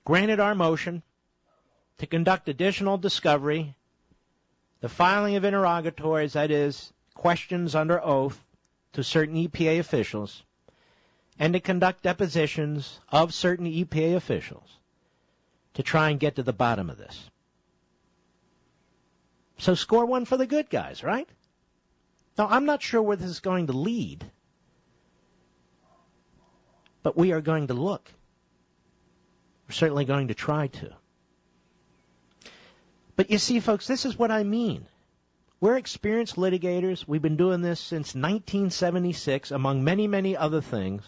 granted our motion to conduct additional discovery, the filing of interrogatories, that is, questions under oath to certain EPA officials, and to conduct depositions of certain EPA officials to try and get to the bottom of this. So score one for the good guys, right? Now, I'm not sure where this is going to lead, but we are going to look. We're certainly going to try to. But you see, folks, this is what I mean. We're experienced litigators. We've been doing this since 1976, among many, many other things.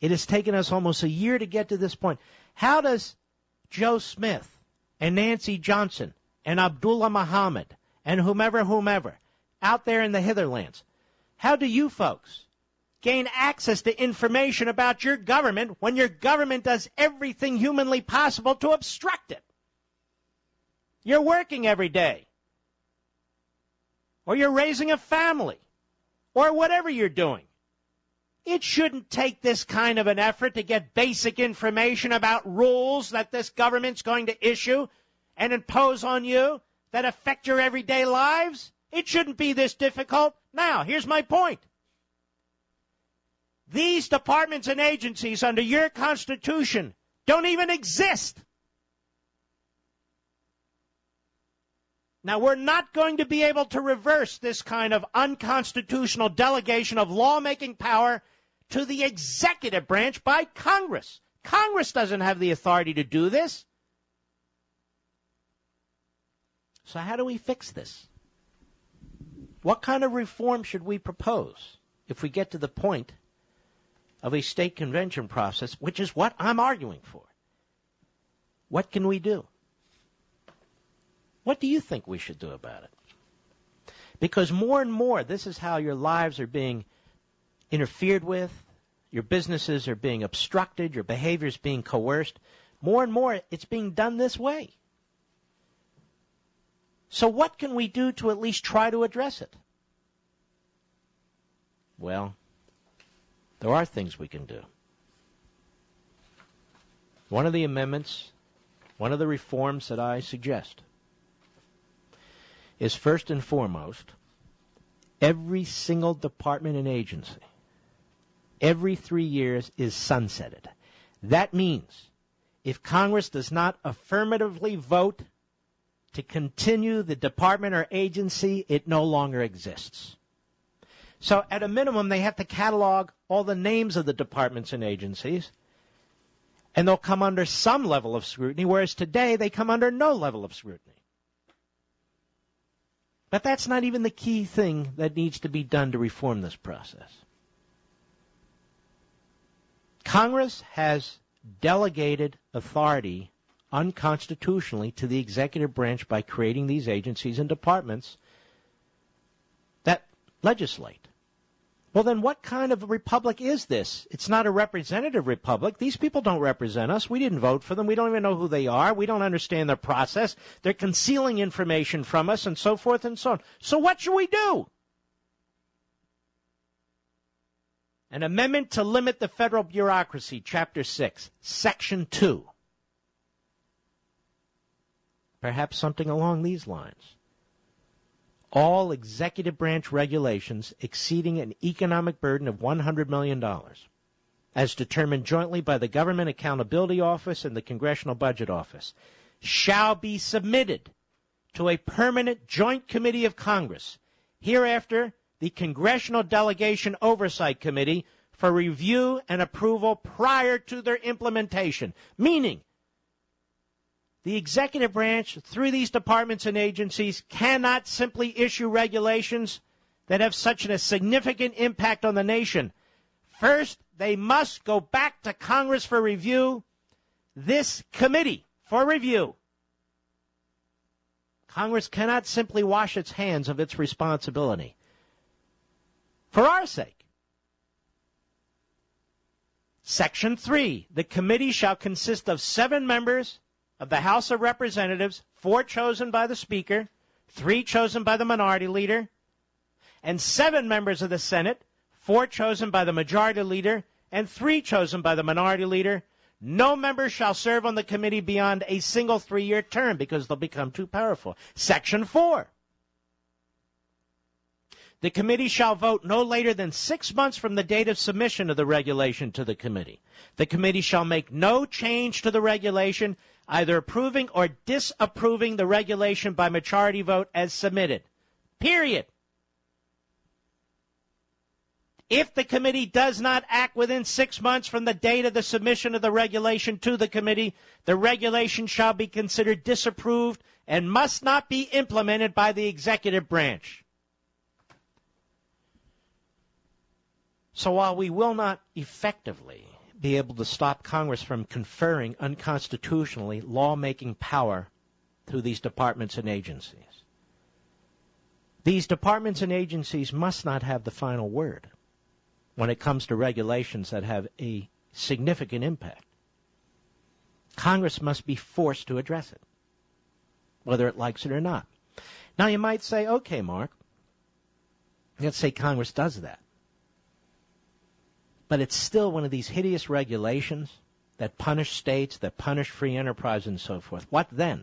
It has taken us almost a year to get to this point. How does Joe Smith and Nancy Johnson and Abdullah Muhammad and whomever, out there in the hitherlands, how do you folks gain access to information about your government when your government does everything humanly possible to obstruct it? You're working every day, or you're raising a family, or whatever you're doing. It shouldn't take this kind of an effort to get basic information about rules that this government's going to issue and impose on you that affect your everyday lives. It shouldn't be this difficult. Now, here's my point. These departments and agencies under your Constitution don't even exist. Now, we're not going to be able to reverse this kind of unconstitutional delegation of lawmaking power to the executive branch by Congress. Congress doesn't have the authority to do this. So how do we fix this? What kind of reform should we propose if we get to the point of a state convention process, which is what I'm arguing for? What can we do? What do you think we should do about it? Because more and more, this is how your lives are being interfered with, your businesses are being obstructed, your behavior is being coerced. More and more, it's being done this way. So what can we do to at least try to address it? Well, there are things we can do. One of the amendments, one of the reforms that I suggest is first and foremost, every single department and agency, every 3 years is sunsetted. That means if Congress does not affirmatively vote to continue the department or agency, it no longer exists. So at a minimum, they have to catalog all the names of the departments and agencies, and they'll come under some level of scrutiny, whereas today they come under no level of scrutiny. But that's not even the key thing that needs to be done to reform this process. Congress has delegated authority unconstitutionally to the executive branch by creating these agencies and departments that legislate. Well, then what kind of a republic is this? It's not a representative republic. These people don't represent us. We didn't vote for them. We don't even know who they are. We don't understand their process. They're concealing information from us and so forth and so on. So what should we do? An amendment to limit the federal bureaucracy, Chapter 6, Section 2. Perhaps something along these lines. All executive branch regulations exceeding an economic burden of $100 million, as determined jointly by the Government Accountability Office and the Congressional Budget Office, shall be submitted to a permanent joint committee of Congress, hereafter the Congressional Delegation Oversight Committee, for review and approval prior to their implementation. Meaning, the executive branch, through these departments and agencies, cannot simply issue regulations that have such a significant impact on the nation. First, they must go back to Congress for review. This committee for review. Congress cannot simply wash its hands of its responsibility. For our sake. Section 3, the committee shall consist of 7 members of the House of Representatives, 4 chosen by the Speaker, 3 chosen by the Minority Leader, and 7 members of the Senate, 4 chosen by the Majority Leader, and 3 chosen by the Minority Leader. No member shall serve on the committee beyond a single 3-year term because they'll become too powerful. Section 4. The committee shall vote no later than 6 months from the date of submission of the regulation to the committee. The committee shall make no change to the regulation, either approving or disapproving the regulation by majority vote as submitted. Period. If the committee does not act within 6 months from the date of the submission of the regulation to the committee, the regulation shall be considered disapproved and must not be implemented by the executive branch. So while we will not effectively be able to stop Congress from conferring unconstitutionally lawmaking power through these departments and agencies, these departments and agencies must not have the final word when it comes to regulations that have a significant impact. Congress must be forced to address it, whether it likes it or not. Now you might say, okay, Mark, let's say Congress does that. But it's still one of these hideous regulations that punish states, that punish free enterprise and so forth. What then?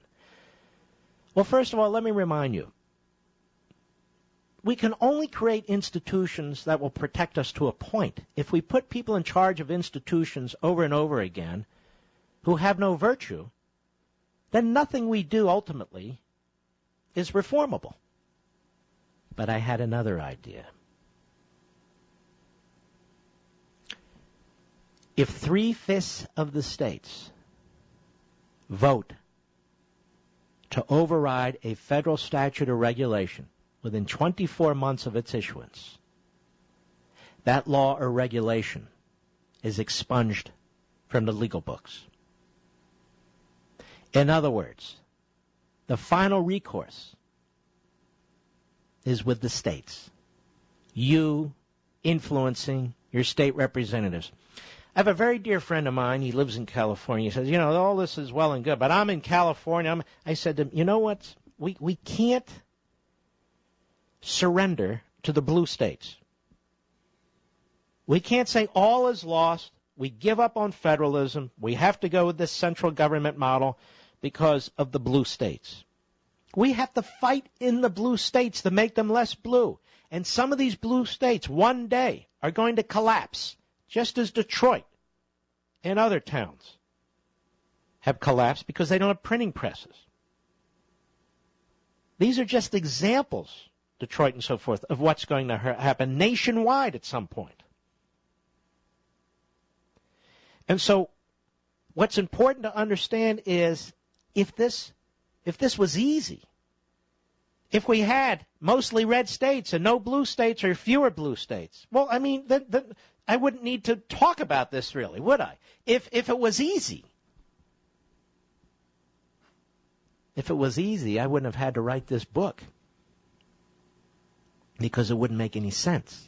Well, first of all, let me remind you, we can only create institutions that will protect us to a point. If we put people in charge of institutions over and over again who have no virtue, then nothing we do ultimately is reformable. But I had another idea. If 3/5 of the states vote to override a federal statute or regulation within 24 months of its issuance, that law or regulation is expunged from the legal books. In other words, the final recourse is with the states. You influencing your state representatives. I have a very dear friend of mine. He lives in California. He says, you know, all this is well and good, but I'm in California. I said to him, you know what? We can't surrender to the blue states. We can't say all is lost. We give up on federalism. We have to go with this central government model because of the blue states. We have to fight in the blue states to make them less blue. And some of these blue states one day are going to collapse, just as Detroit and other towns have collapsed because they don't have printing presses. These are just examples, Detroit and so forth, of what's going to happen nationwide at some point. And so what's important to understand is if this was easy, if we had mostly red states and no blue states or fewer blue states, well, I mean, I wouldn't need to talk about this really, would I? If it was easy. If it was easy, I wouldn't have had to write this book because it wouldn't make any sense.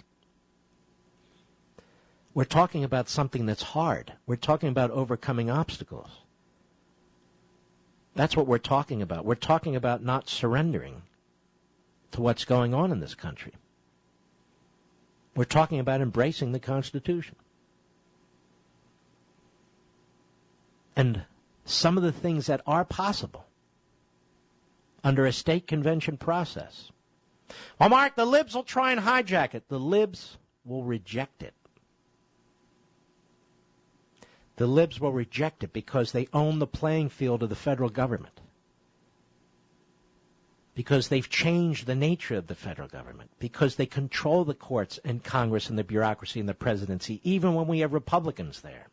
We're talking about something that's hard. We're talking about overcoming obstacles. That's what we're talking about. We're talking about not surrendering to what's going on in this country. We're talking about embracing the Constitution. And some of the things that are possible under a state convention process. Well, Mark, the libs will try and hijack it. The libs will reject it. The libs will reject it because they own the playing field of the federal government. because they've changed the nature of the federal government, because they control the courts and Congress and the bureaucracy and the presidency, even when we have Republicans there.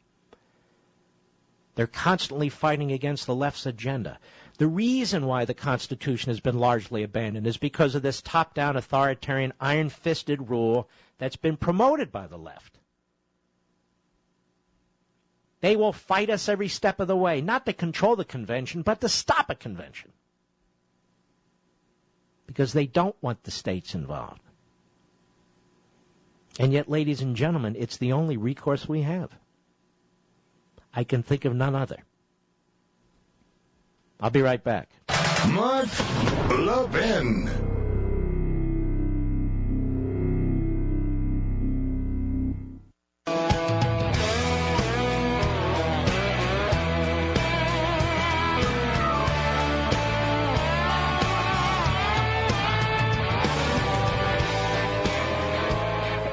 They're constantly fighting against the left's agenda. The reason why the Constitution has been largely abandoned is because of this top-down authoritarian iron-fisted rule that's been promoted by the left. They will fight us every step of the way, not to control the convention, but to stop a convention. Because they don't want the states involved. And yet, ladies and gentlemen, it's the only recourse we have. I can think of none other. I'll be right back. Mark Levin.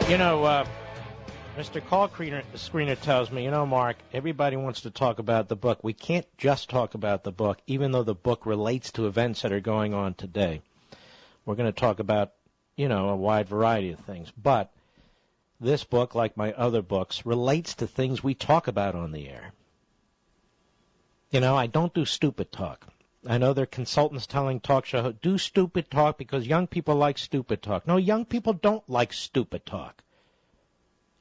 You know, Mr. Call Screener tells me, Mark, everybody wants to talk about the book. We can't just talk about the book, even though the book relates to events that are going on today. We're going to talk about, a wide variety of things. But this book, like my other books, relates to things we talk about on the air. I don't do stupid talk. I know there are consultants telling talk show hosts, do stupid talk because young people like stupid talk. No, young people don't like stupid talk.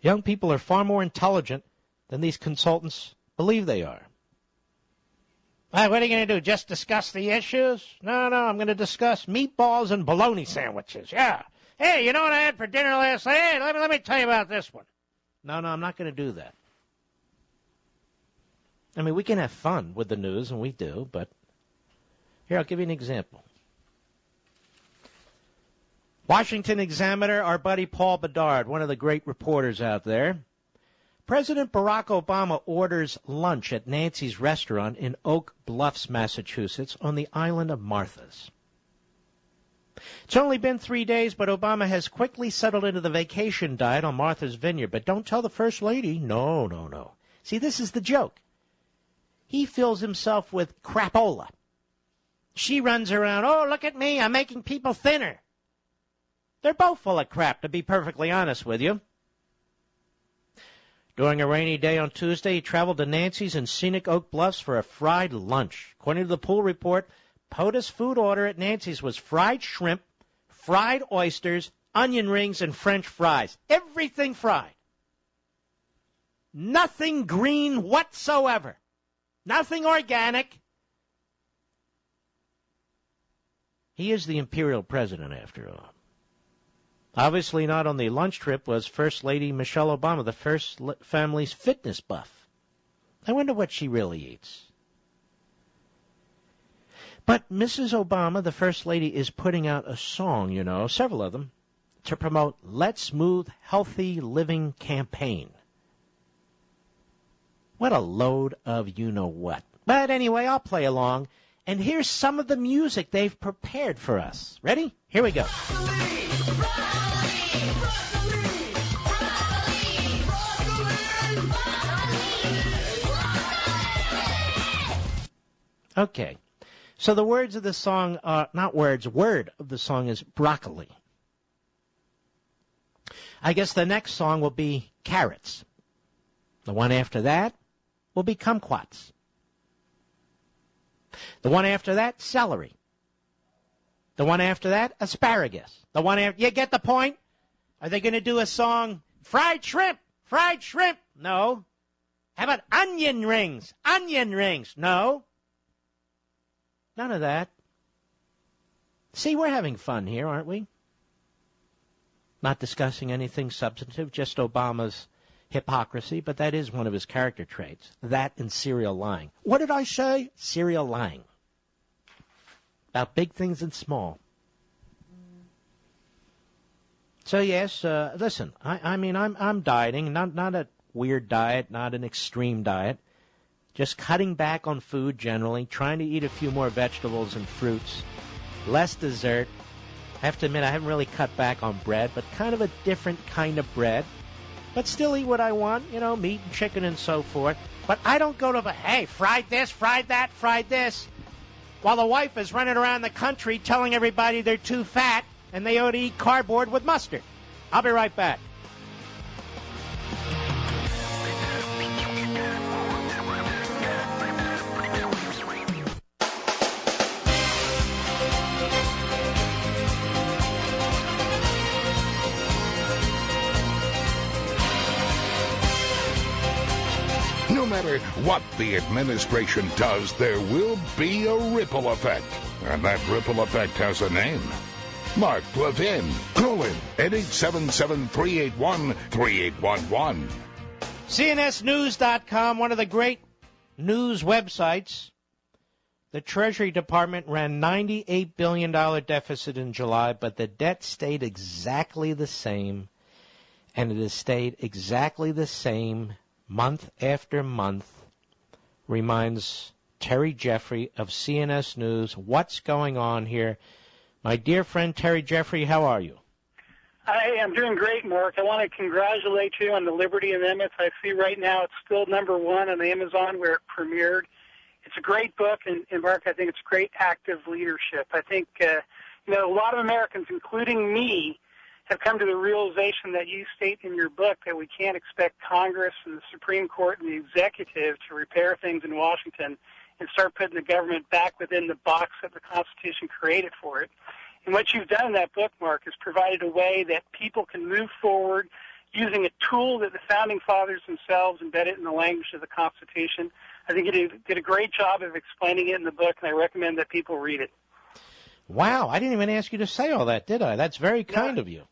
Young people are far more intelligent than these consultants believe they are. What are you going to do, just discuss the issues? No, I'm going to discuss meatballs and bologna sandwiches, yeah. Hey, you know what I had for dinner last night? Hey, let me tell you about this one. No, I'm not going to do that. I mean, we can have fun with the news, and we do, but here, I'll give you an example. Washington Examiner, our buddy Paul Bedard, one of the great reporters out there. President Barack Obama orders lunch at Nancy's restaurant in Oak Bluffs, Massachusetts, on the island of Martha's. It's only been 3 days, but Obama has quickly settled into the vacation diet on Martha's Vineyard. But don't tell the First Lady. No. See, this is the joke. He fills himself with crapola. She runs around, oh, look at me, I'm making people thinner. They're both full of crap, to be perfectly honest with you. During a rainy day on Tuesday, he traveled to Nancy's in scenic Oak Bluffs for a fried lunch. According to the Pool Report, POTUS food order at Nancy's was fried shrimp, fried oysters, onion rings, and French fries. Everything fried. Nothing green whatsoever. Nothing organic. He is the imperial president, after all. Obviously not on the lunch trip was First Lady Michelle Obama, the first family's fitness buff. I wonder what she really eats. But Mrs. Obama, the First Lady, is putting out a song, several of them, to promote Let's Move Healthy Living campaign. What a load of you-know-what. But anyway, I'll play along. And here's some of the music they've prepared for us. Ready? Here we go. Okay. So the words of the song are word of the song is broccoli. I guess the next song will be carrots. The one after that will be kumquats. The one after that, celery. The one after that, asparagus. The one after, you get the point? Are they going to do a song, fried shrimp, fried shrimp? No. How about onion rings? Onion rings? No. None of that. See, we're having fun here, aren't we? Not discussing anything substantive, just Obama's hypocrisy, but that is one of his character traits. That and serial lying. What did I say? Serial lying. About big things and small. So yes, listen, I'm dieting, not a weird diet, not an extreme diet. Just cutting back on food generally, trying to eat a few more vegetables and fruits, less dessert. I have to admit I haven't really cut back on bread, but kind of a different kind of bread. But still eat what I want, meat and chicken and so forth. But I don't go to, hey, fried this, fried that, fried this. while the wife is running around the country telling everybody they're too fat and they ought to eat cardboard with mustard. I'll be right back. No matter what the administration does, there will be a ripple effect. And that ripple effect has a name. Mark Levin. Call in at 877-381-3811. CNSnews.com, one of the great news websites. The Treasury Department ran $98 billion deficit in July, but the debt stayed exactly the same, and it has stayed exactly the same month after month. Reminds Terry Jeffrey of CNS News. What's going on here? My dear friend Terry Jeffrey, how are you? I am doing great, Mark. I want to congratulate you on the Liberty Amendments. I see right now it's still #1 on Amazon where it premiered. It's a great book, and Mark, I think it's great active leadership. I think, a lot of Americans, including me, have come to the realization that you state in your book that we can't expect Congress and the Supreme Court and the executive to repair things in Washington and start putting the government back within the box that the Constitution created for it. And what you've done in that book, Mark, is provided a way that people can move forward using a tool that the Founding Fathers themselves embedded in the language of the Constitution. I think you did a great job of explaining it in the book, and I recommend that people read it. Wow, I didn't even ask you to say all that, did I? That's very kind of you.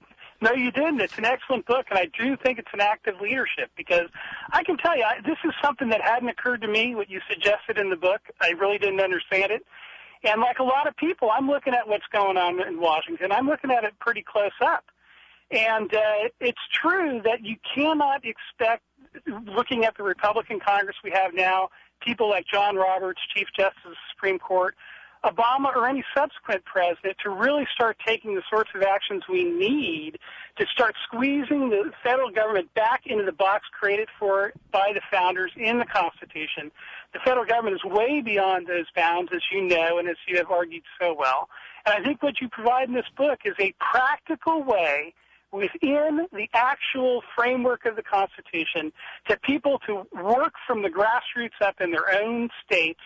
No, you didn't. It's an excellent book, and I do think it's an act of leadership because I can tell you, this is something that hadn't occurred to me, what you suggested in the book. I really didn't understand it. And like a lot of people, I'm looking at what's going on in Washington. I'm looking at it pretty close up. And it's true that you cannot expect, looking at the Republican Congress we have now, people like John Roberts, Chief Justice of the Supreme Court, Obama, or any subsequent president to really start taking the sorts of actions we need to start squeezing the federal government back into the box created for it by the founders in the Constitution. The federal government is way beyond those bounds, as you know, and as you have argued so well. And I think what you provide in this book is a practical way within the actual framework of the Constitution to people to work from the grassroots up in their own states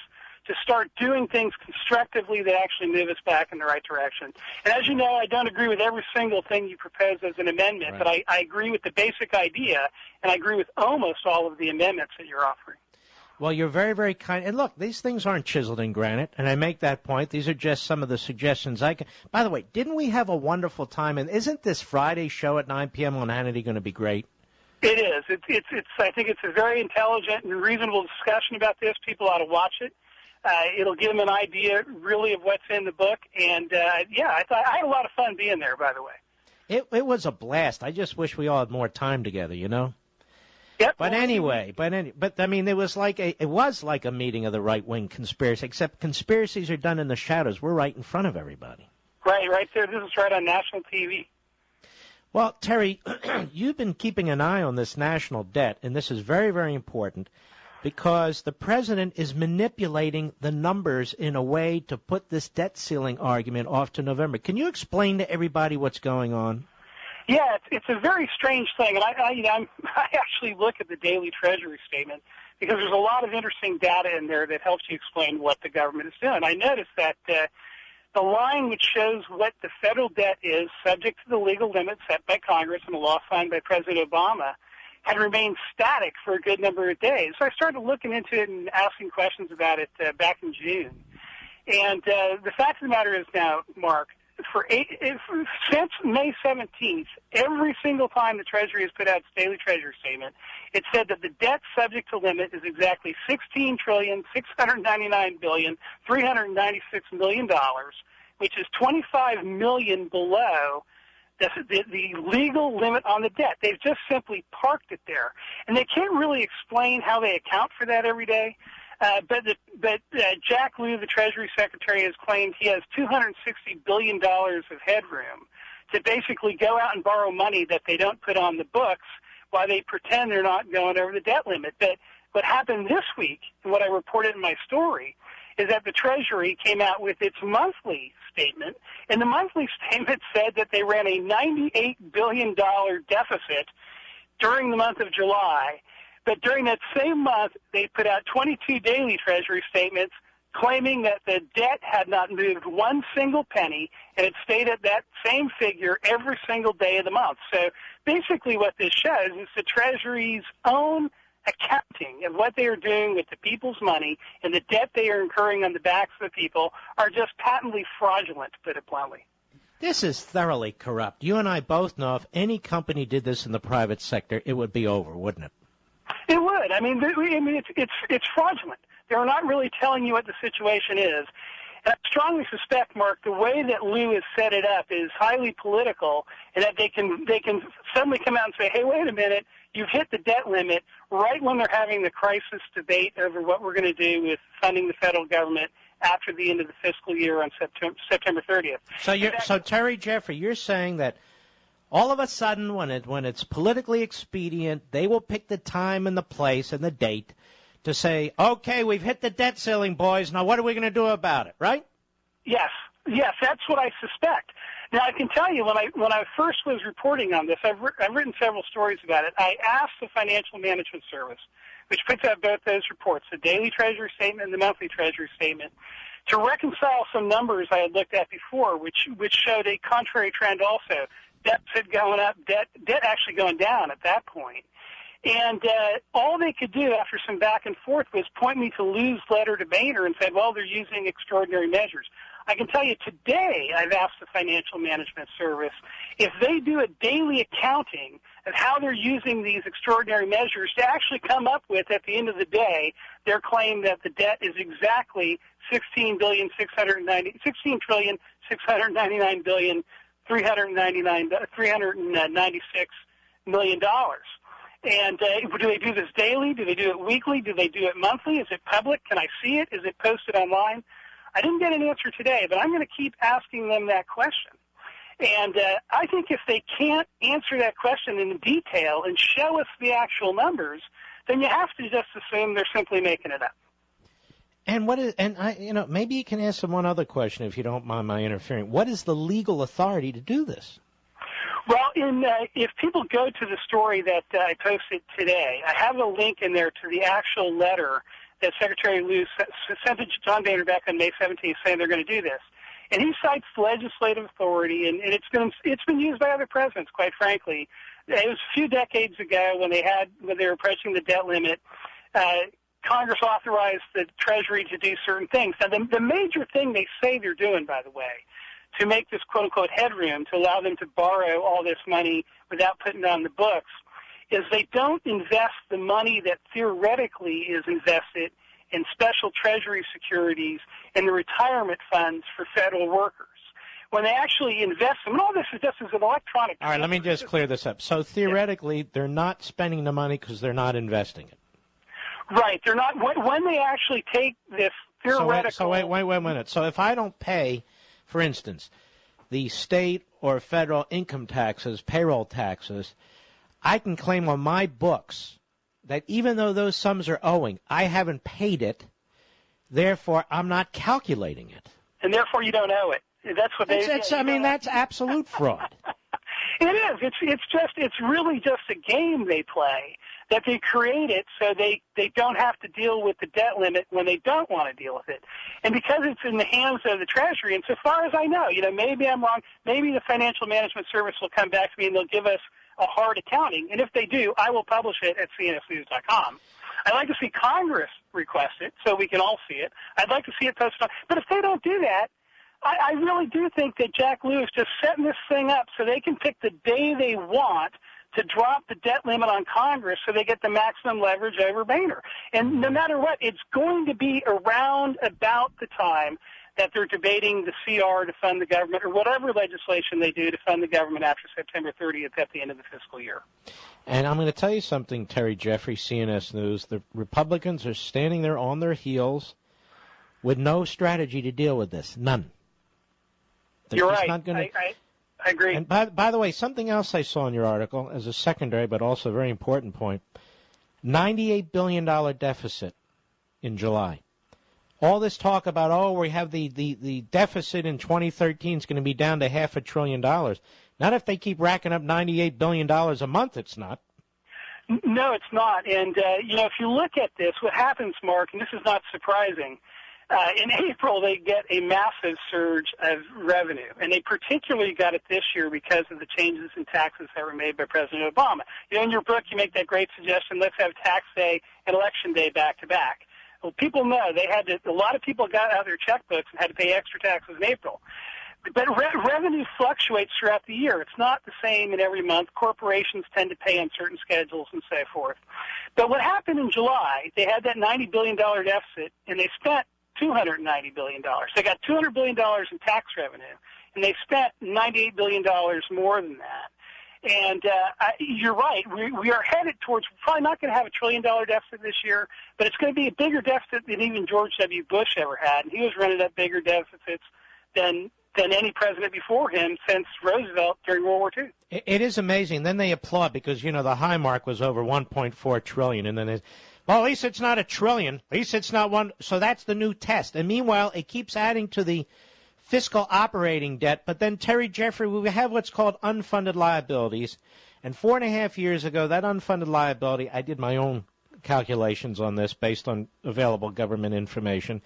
to start doing things constructively that actually move us back in the right direction. And as you know, I don't agree with every single thing you propose as an amendment, right, but I agree with the basic idea, and I agree with almost all of the amendments that you're offering. Well, you're very, very kind. And look, these things aren't chiseled in granite, and I make that point. These are just some of the suggestions I can. By the way, didn't we have a wonderful time? And isn't this Friday show at 9 p.m. on Hannity going to be great? It is. I think it's a very intelligent and reasonable discussion about this. People ought to watch it. It'll give them an idea, really, of what's in the book. And, I had a lot of fun being there, by the way. It was a blast. I just wish we all had more time together, you know? Yep. But anyway, I mean, it was like a meeting of the right-wing conspiracy, except conspiracies are done in the shadows. We're right in front of everybody. Right there. This is right on national TV. Well, Terry, you've been keeping an eye on this national debt, and this is very, very important because the president is manipulating the numbers in a way to put this debt ceiling argument off to November. Can you explain to everybody what's going on? Yeah, it's a very strange thing, and I actually look at the daily Treasury statement because there's a lot of interesting data in there that helps you explain what the government is doing. I noticed that the line which shows what the federal debt is subject to the legal limits set by Congress and a law signed by President Obama had remained static for a good number of days. So I started looking into it and asking questions about it back in June. And the fact of the matter is now, Mark, since May 17th, every single time the Treasury has put out its daily Treasury statement, it said that the debt subject to limit is exactly $16,699,396,000,000, which is $25 million below the legal limit on the debt. They've just simply parked it there. And they can't really explain how they account for that every day. But Jack Lew, the Treasury Secretary, has claimed he has $260 billion of headroom to basically go out and borrow money that they don't put on the books while they pretend they're not going over the debt limit. But what happened this week, and what I reported in my story, is that the Treasury came out with its monthly statement, and the monthly statement said that they ran a $98 billion deficit during the month of July. But during that same month, they put out 22 daily Treasury statements claiming that the debt had not moved one single penny, and it stayed at that same figure every single day of the month. So basically what this shows is the Treasury's own accounting of what they are doing with the people's money and the debt they are incurring on the backs of the people are just patently fraudulent, to put it bluntly. This is thoroughly corrupt. You and I both know if any company did this in the private sector, it would be over, wouldn't it? It would. I mean, it's fraudulent. They're not really telling you what the situation is. And I strongly suspect, Mark, the way that Lou has set it up is highly political, and that they can suddenly come out and say, hey, wait a minute, you've hit the debt limit right when they're having the crisis debate over what we're going to do with funding the federal government after the end of the fiscal year on September 30th. So Terry Jeffrey, you're saying that all of a sudden when it's politically expedient, they will pick the time and the place and the date to say, okay, we've hit the debt ceiling, boys. Now what are we going to do about it, right? Yes, that's what I suspect. Now, I can tell you, when I first was reporting on this, I've written several stories about it. I asked the Financial Management Service, which puts out both those reports, the daily Treasury statement and the monthly Treasury statement, to reconcile some numbers I had looked at before, which showed a contrary trend also. Deficit going up, debt actually going down at that point. And all they could do after some back and forth was point me to Lou's letter to Boehner and said, well, they're using extraordinary measures. I can tell you today I've asked the Financial Management Service if they do a daily accounting of how they're using these extraordinary measures to actually come up with, at the end of the day, their claim that the debt is exactly $396 million. And do they do this daily? Do they do it weekly? Do they do it monthly? Is it public? Can I see it? Is it posted online? I didn't get an answer today, but I'm going to keep asking them that question. And I think if they can't answer that question in detail and show us the actual numbers, then you have to just assume they're simply making it up. And maybe you can answer one other question if you don't mind my interfering. What is the legal authority to do this? Well, if people go to the story that I posted today, I have a link in there to the actual letter that Secretary Lou sent to John Boehner back on May 17th saying they're going to do this. And he cites legislative authority, and it's been used by other presidents, quite frankly. It was a few decades ago when they were approaching the debt limit. Congress authorized the Treasury to do certain things. Now, the major thing they say they're doing, by the way, to make this quote-unquote headroom, to allow them to borrow all this money without putting it on the books, is they don't invest the money that theoretically is invested in special Treasury securities and the retirement funds for federal workers. When they actually invest them, and all this is just as an electronic... All right, let me just clear this up. So theoretically, they're not spending the money because they're not investing it. Right. They're not. When they actually take this theoretical... So wait a minute. So if I don't pay, for instance, the state or federal income taxes, payroll taxes, I can claim on my books that even though those sums are owing, I haven't paid it, therefore I'm not calculating it. And therefore you don't owe it. That's what they... That's absolute fraud. It is. It's really just a game they play, that they create it so they don't have to deal with the debt limit when they don't want to deal with it. And because it's in the hands of the Treasury, and so far as I know, maybe I'm wrong, maybe the Financial Management Service will come back to me and they'll give us a hard accounting. And if they do, I will publish it at cnsnews.com. I'd like to see Congress request it so we can all see it. I'd like to see it posted on. But if they don't do that, I really do think that Jack Lew is just setting this thing up so they can pick the day they want to drop the debt limit on Congress so they get the maximum leverage over Boehner. And no matter what, it's going to be around about the time that they're debating the CR to fund the government or whatever legislation they do to fund the government after September 30th at the end of the fiscal year. And I'm going to tell you something, Terry Jeffrey, CNS News. The Republicans are standing there on their heels with no strategy to deal with this. None. You're right. I agree. And by the way, something else I saw in your article as a secondary but also a very important point, $98 billion deficit in July. All this talk about, we have the deficit in 2013 is going to be down to $500 billion. Not if they keep racking up $98 billion a month, it's not. No, it's not. And, if you look at this, what happens, Mark, and this is not surprising, in April they get a massive surge of revenue. And they particularly got it this year because of the changes in taxes that were made by President Obama. In your book, you make that great suggestion, let's have tax day and election day back to back. Well, people know a lot of people got out their checkbooks and had to pay extra taxes in April. But revenue fluctuates throughout the year. It's not the same in every month. Corporations tend to pay on certain schedules and so forth. But what happened in July, they had that $90 billion deficit, and they spent $290 billion. They got $200 billion in tax revenue, and they spent $98 billion more than that. And you're right. We are headed towards probably not going to have $1 trillion deficit this year, but it's going to be a bigger deficit than even George W. Bush ever had. And he was running up bigger deficits than any president before him since Roosevelt during World War II. It is amazing. Then they applaud because, the high mark was over $1.4 trillion. And then at least it's not $1 trillion. At least it's not one. So that's the new test. And meanwhile, it keeps adding to the fiscal operating debt. But then, Terry Jeffrey, we have what's called unfunded liabilities. And 4.5 years ago, that unfunded liability, I did my own calculations on this based on available government information,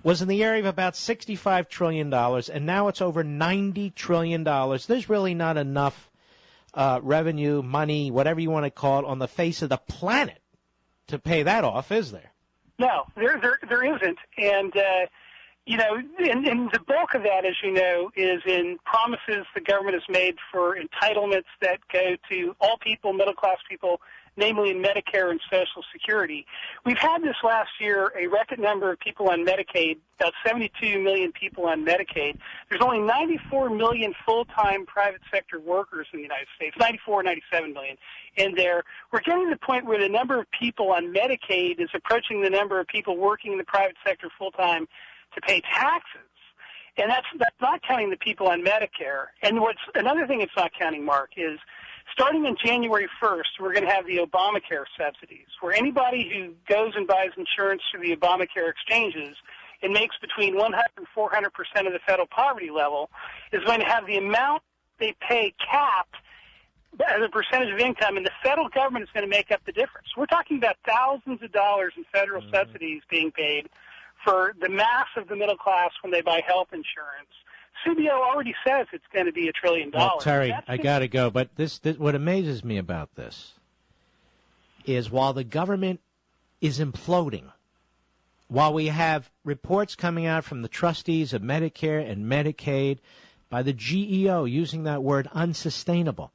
was in the area of about $65 trillion, and now it's over $90 trillion. There's really not enough revenue, money, whatever you want to call it, on the face of the planet to pay that off, is there? No, there isn't. And, and the bulk of that, as you know, is in promises the government has made for entitlements that go to all people, middle-class people, namely in Medicare and Social Security. We've had this last year a record number of people on Medicaid, about 72 million people on Medicaid. There's only 94 million full-time private sector workers in the United States, 97 million in there. We're getting to the point where the number of people on Medicaid is approaching the number of people working in the private sector full-time to pay taxes. And that's not counting the people on Medicare. And another thing it's not counting, Mark, is starting on January 1st, we're going to have the Obamacare subsidies, where anybody who goes and buys insurance through the Obamacare exchanges and makes between 100 and 400% of the federal poverty level is going to have the amount they pay capped as a percentage of income, and the federal government is going to make up the difference. We're talking about thousands of dollars in federal subsidies being paid for the mass of the middle class when they buy health insurance. CBO already says it's going to be $1 trillion. Well, Terry, I got to go. But this, what amazes me about this is while the government is imploding, while we have reports coming out from the trustees of Medicare and Medicaid by the GEO using that word unsustainable,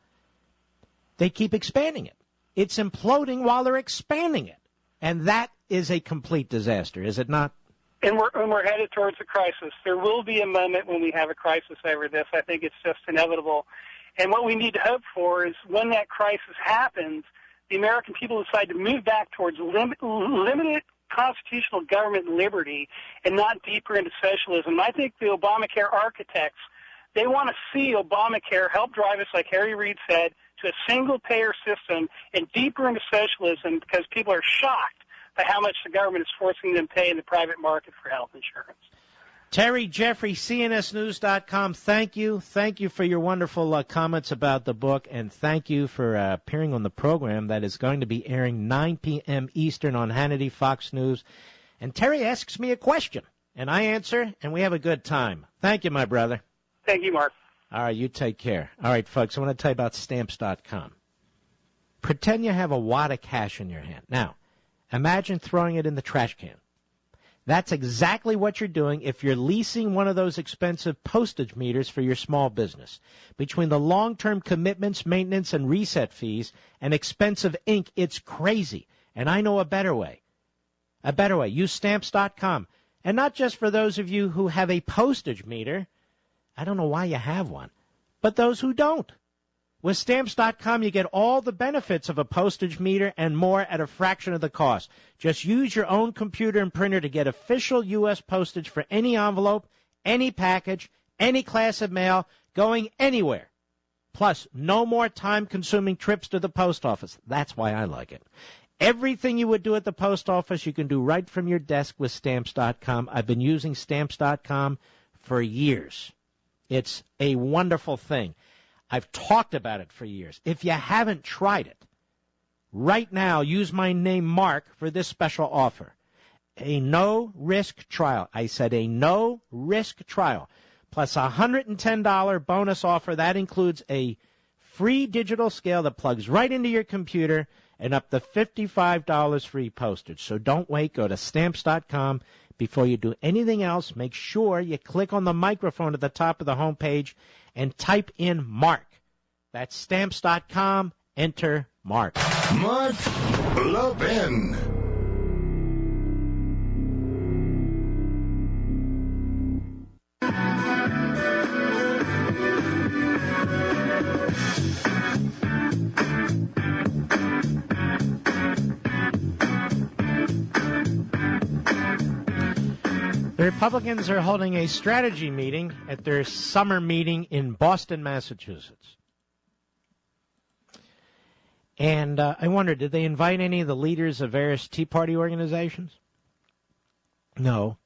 they keep expanding it. It's imploding while they're expanding it. And that is a complete disaster, is it not? And we're headed towards a crisis. There will be a moment when we have a crisis over this. I think it's just inevitable. And what we need to hope for is when that crisis happens, the American people decide to move back towards limited constitutional government liberty and not deeper into socialism. I think the Obamacare architects, they want to see Obamacare help drive us, like Harry Reid said, to a single-payer system and deeper into socialism because people are shocked by how much the government is forcing them to pay in the private market for health insurance. Terry Jeffrey, CNSNews.com, thank you. Thank you for your wonderful comments about the book, and thank you for appearing on the program that is going to be airing 9 p.m. Eastern on Hannity, Fox News. And Terry asks me a question, and I answer, and we have a good time. Thank you, my brother. Thank you, Mark. All right, you take care. All right, folks, I want to tell you about Stamps.com. Pretend you have a wad of cash in your hand. Now, imagine throwing it in the trash can. That's exactly what you're doing if you're leasing one of those expensive postage meters for your small business. Between the long-term commitments, maintenance, and reset fees, and expensive ink, it's crazy. And I know a better way. A better way. Use Stamps.com. And not just for those of you who have a postage meter. I don't know why you have one. But those who don't. With Stamps.com, you get all the benefits of a postage meter and more at a fraction of the cost. Just use your own computer and printer to get official U.S. postage for any envelope, any package, any class of mail, going anywhere. Plus, no more time-consuming trips to the post office. That's why I like it. Everything you would do at the post office, you can do right from your desk with Stamps.com. I've been using Stamps.com for years. It's a wonderful thing. I've talked about it for years. If you haven't tried it, right now, use my name, Mark, for this special offer. A no-risk trial. I said a no-risk trial. Plus a $110 bonus offer. That includes a free digital scale that plugs right into your computer and up to $55 free postage. So don't wait. Go to Stamps.com. Before you do anything else, make sure you click on the microphone at the top of the homepage and type in Mark. That's Stamps.com. Enter Mark. Mark Levin. The Republicans are holding a strategy meeting at their summer meeting in Boston, Massachusetts. And I wonder, did they invite any of the leaders of various Tea Party organizations? No.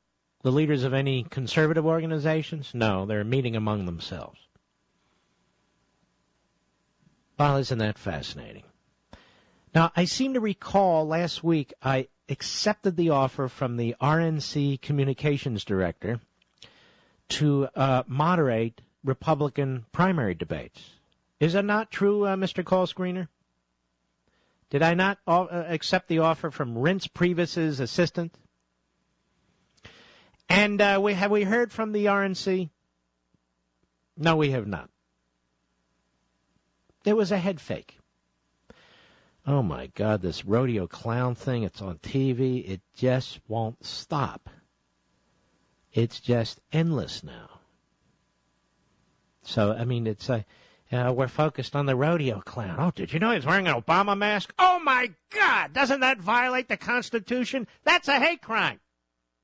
The leaders of any conservative organizations? No, they're meeting among themselves. Well, isn't that fascinating? Now, I seem to recall last week I accepted the offer from the RNC communications director to moderate Republican primary debates. Is it not true, Mr. Call Screener? Did I not accept the offer from Reince Priebus's assistant? And have we heard from the RNC? No, we have not. It was a head fake. Oh, my God, this rodeo clown thing, it's on TV. It just won't stop. It's just endless now. So, I mean, it's we're focused on the rodeo clown. Oh, did you know he's wearing an Obama mask? Oh, my God, doesn't that violate the Constitution? That's a hate crime.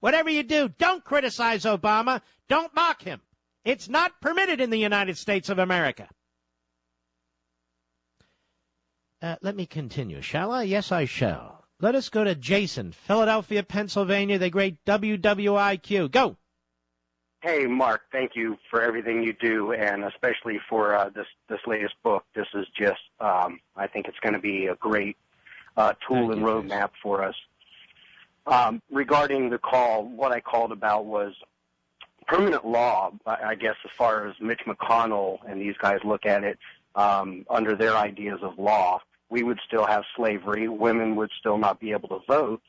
Whatever you do, don't criticize Obama. Don't mock him. It's not permitted in the United States of America. Let me continue, shall I? Yes, I shall. Let us go to Jason, Philadelphia, Pennsylvania, the great WWIQ. Go. Hey, Mark, thank you for everything you do, and especially for this latest book. This is just, I think it's going to be a great tool and roadmap for us. Regarding the call, what I called about was permanent law, I guess, as far as Mitch McConnell and these guys look at it, under their ideas of law. We would still have slavery. Women would still not be able to vote,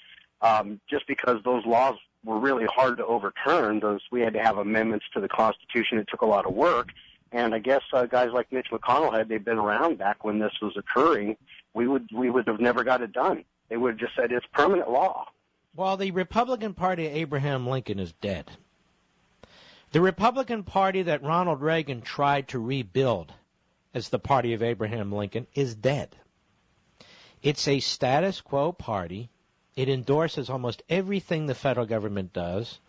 just because those laws were really hard to overturn. We had to have amendments to the Constitution. It took a lot of work. And I guess guys like Mitch McConnell, had they been around back when this was occurring, we would have never got it done. They would have just said it's permanent law. Well, the Republican Party of Abraham Lincoln is dead. The Republican Party that Ronald Reagan tried to rebuild as the party of Abraham Lincoln is dead. It's a status quo party. It endorses almost everything the federal government does.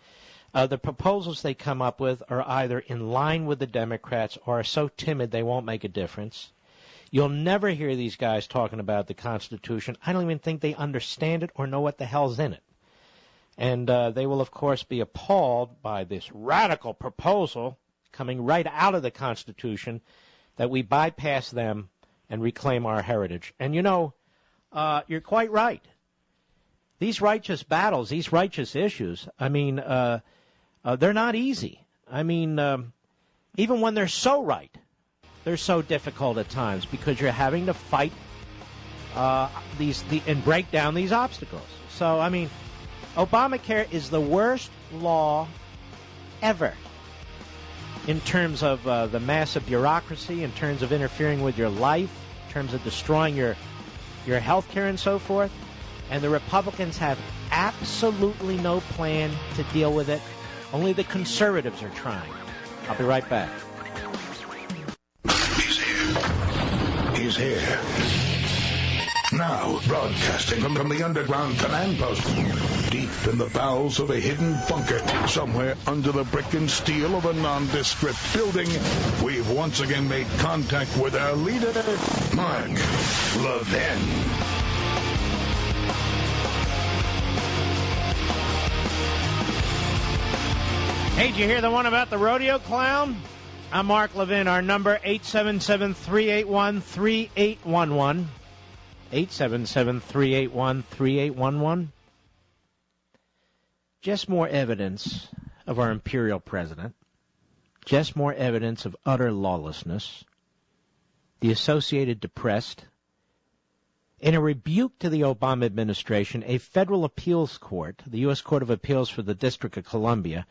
The proposals they come up with are either in line with the Democrats or are so timid they won't make a difference. You'll never hear these guys talking about the Constitution. I don't even think they understand it or know what the hell's in it. And they will, of course, be appalled by this radical proposal coming right out of the Constitution that we bypass them and reclaim our heritage. And, you know, you're quite right. These righteous battles, these righteous issues, I mean, they're not easy. I mean, even when they're so right, they're so difficult at times because you're having to fight and break down these obstacles. So, I mean, Obamacare is the worst law ever in terms of the massive bureaucracy, in terms of interfering with your life, in terms of destroying your health care and so forth. And the Republicans have absolutely no plan to deal with it. Only the conservatives are trying. I'll be right back. He's here. He's here. Now, broadcasting from the underground command post, deep in the bowels of a hidden bunker, somewhere under the brick and steel of a nondescript building, we've once again made contact with our leader, Mark Levin. Hey, did you hear the one about the rodeo clown? I'm Mark Levin. Our number, 877-381-3811. 877-381-3811. Just more evidence of our imperial president. Just more evidence of utter lawlessness. The Associated depressed. In a rebuke to the Obama administration, a federal appeals court, the U.S. Court of Appeals for the District of Columbia,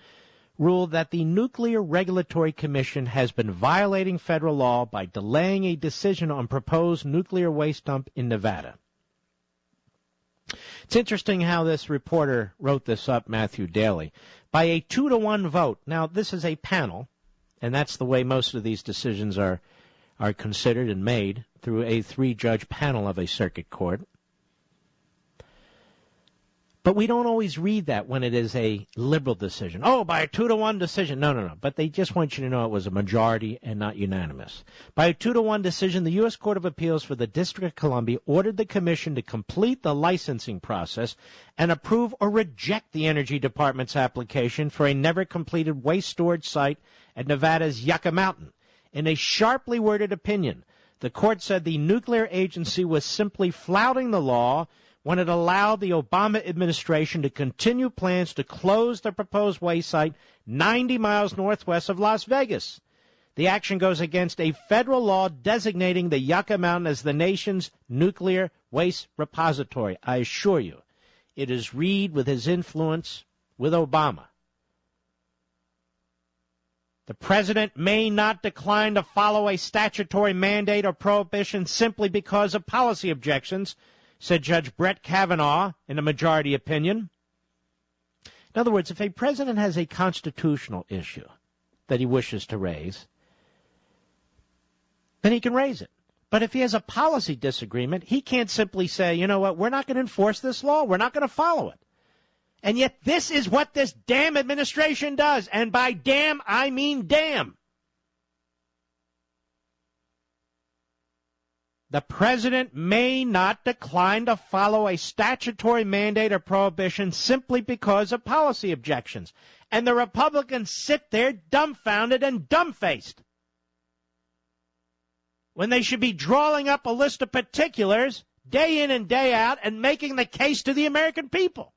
ruled that the Nuclear Regulatory Commission has been violating federal law by delaying a decision on proposed nuclear waste dump in Nevada. It's interesting how this reporter wrote this up, Matthew Daly. By a 2-to-1 vote, now this is a panel, and that's the way most of these decisions are considered and made, through a 3-judge panel of a circuit court. But we don't always read that when it is a liberal decision. Oh, by a 2-to-1 decision. No. But they just want you to know it was a majority and not unanimous. By a 2-to-1 decision, the U.S. Court of Appeals for the District of Columbia ordered the commission to complete the licensing process and approve or reject the Energy Department's application for a never-completed waste storage site at Nevada's Yucca Mountain. In a sharply worded opinion, the court said the nuclear agency was simply flouting the law when it allowed the Obama administration to continue plans to close the proposed waste site 90 miles northwest of Las Vegas. The action goes against a federal law designating the Yucca Mountain as the nation's nuclear waste repository. I assure you, it is Reid with his influence with Obama. The president may not decline to follow a statutory mandate or prohibition simply because of policy objections, said Judge Brett Kavanaugh in a majority opinion. In other words, if a president has a constitutional issue that he wishes to raise, then he can raise it. But if he has a policy disagreement, he can't simply say, you know what, we're not going to enforce this law, we're not going to follow it. And yet this is what this damn administration does. And by damn, I mean damn. The president may not decline to follow a statutory mandate or prohibition simply because of policy objections. And the Republicans sit there dumbfounded and dumbfaced when they should be drawing up a list of particulars day in and day out and making the case to the American people.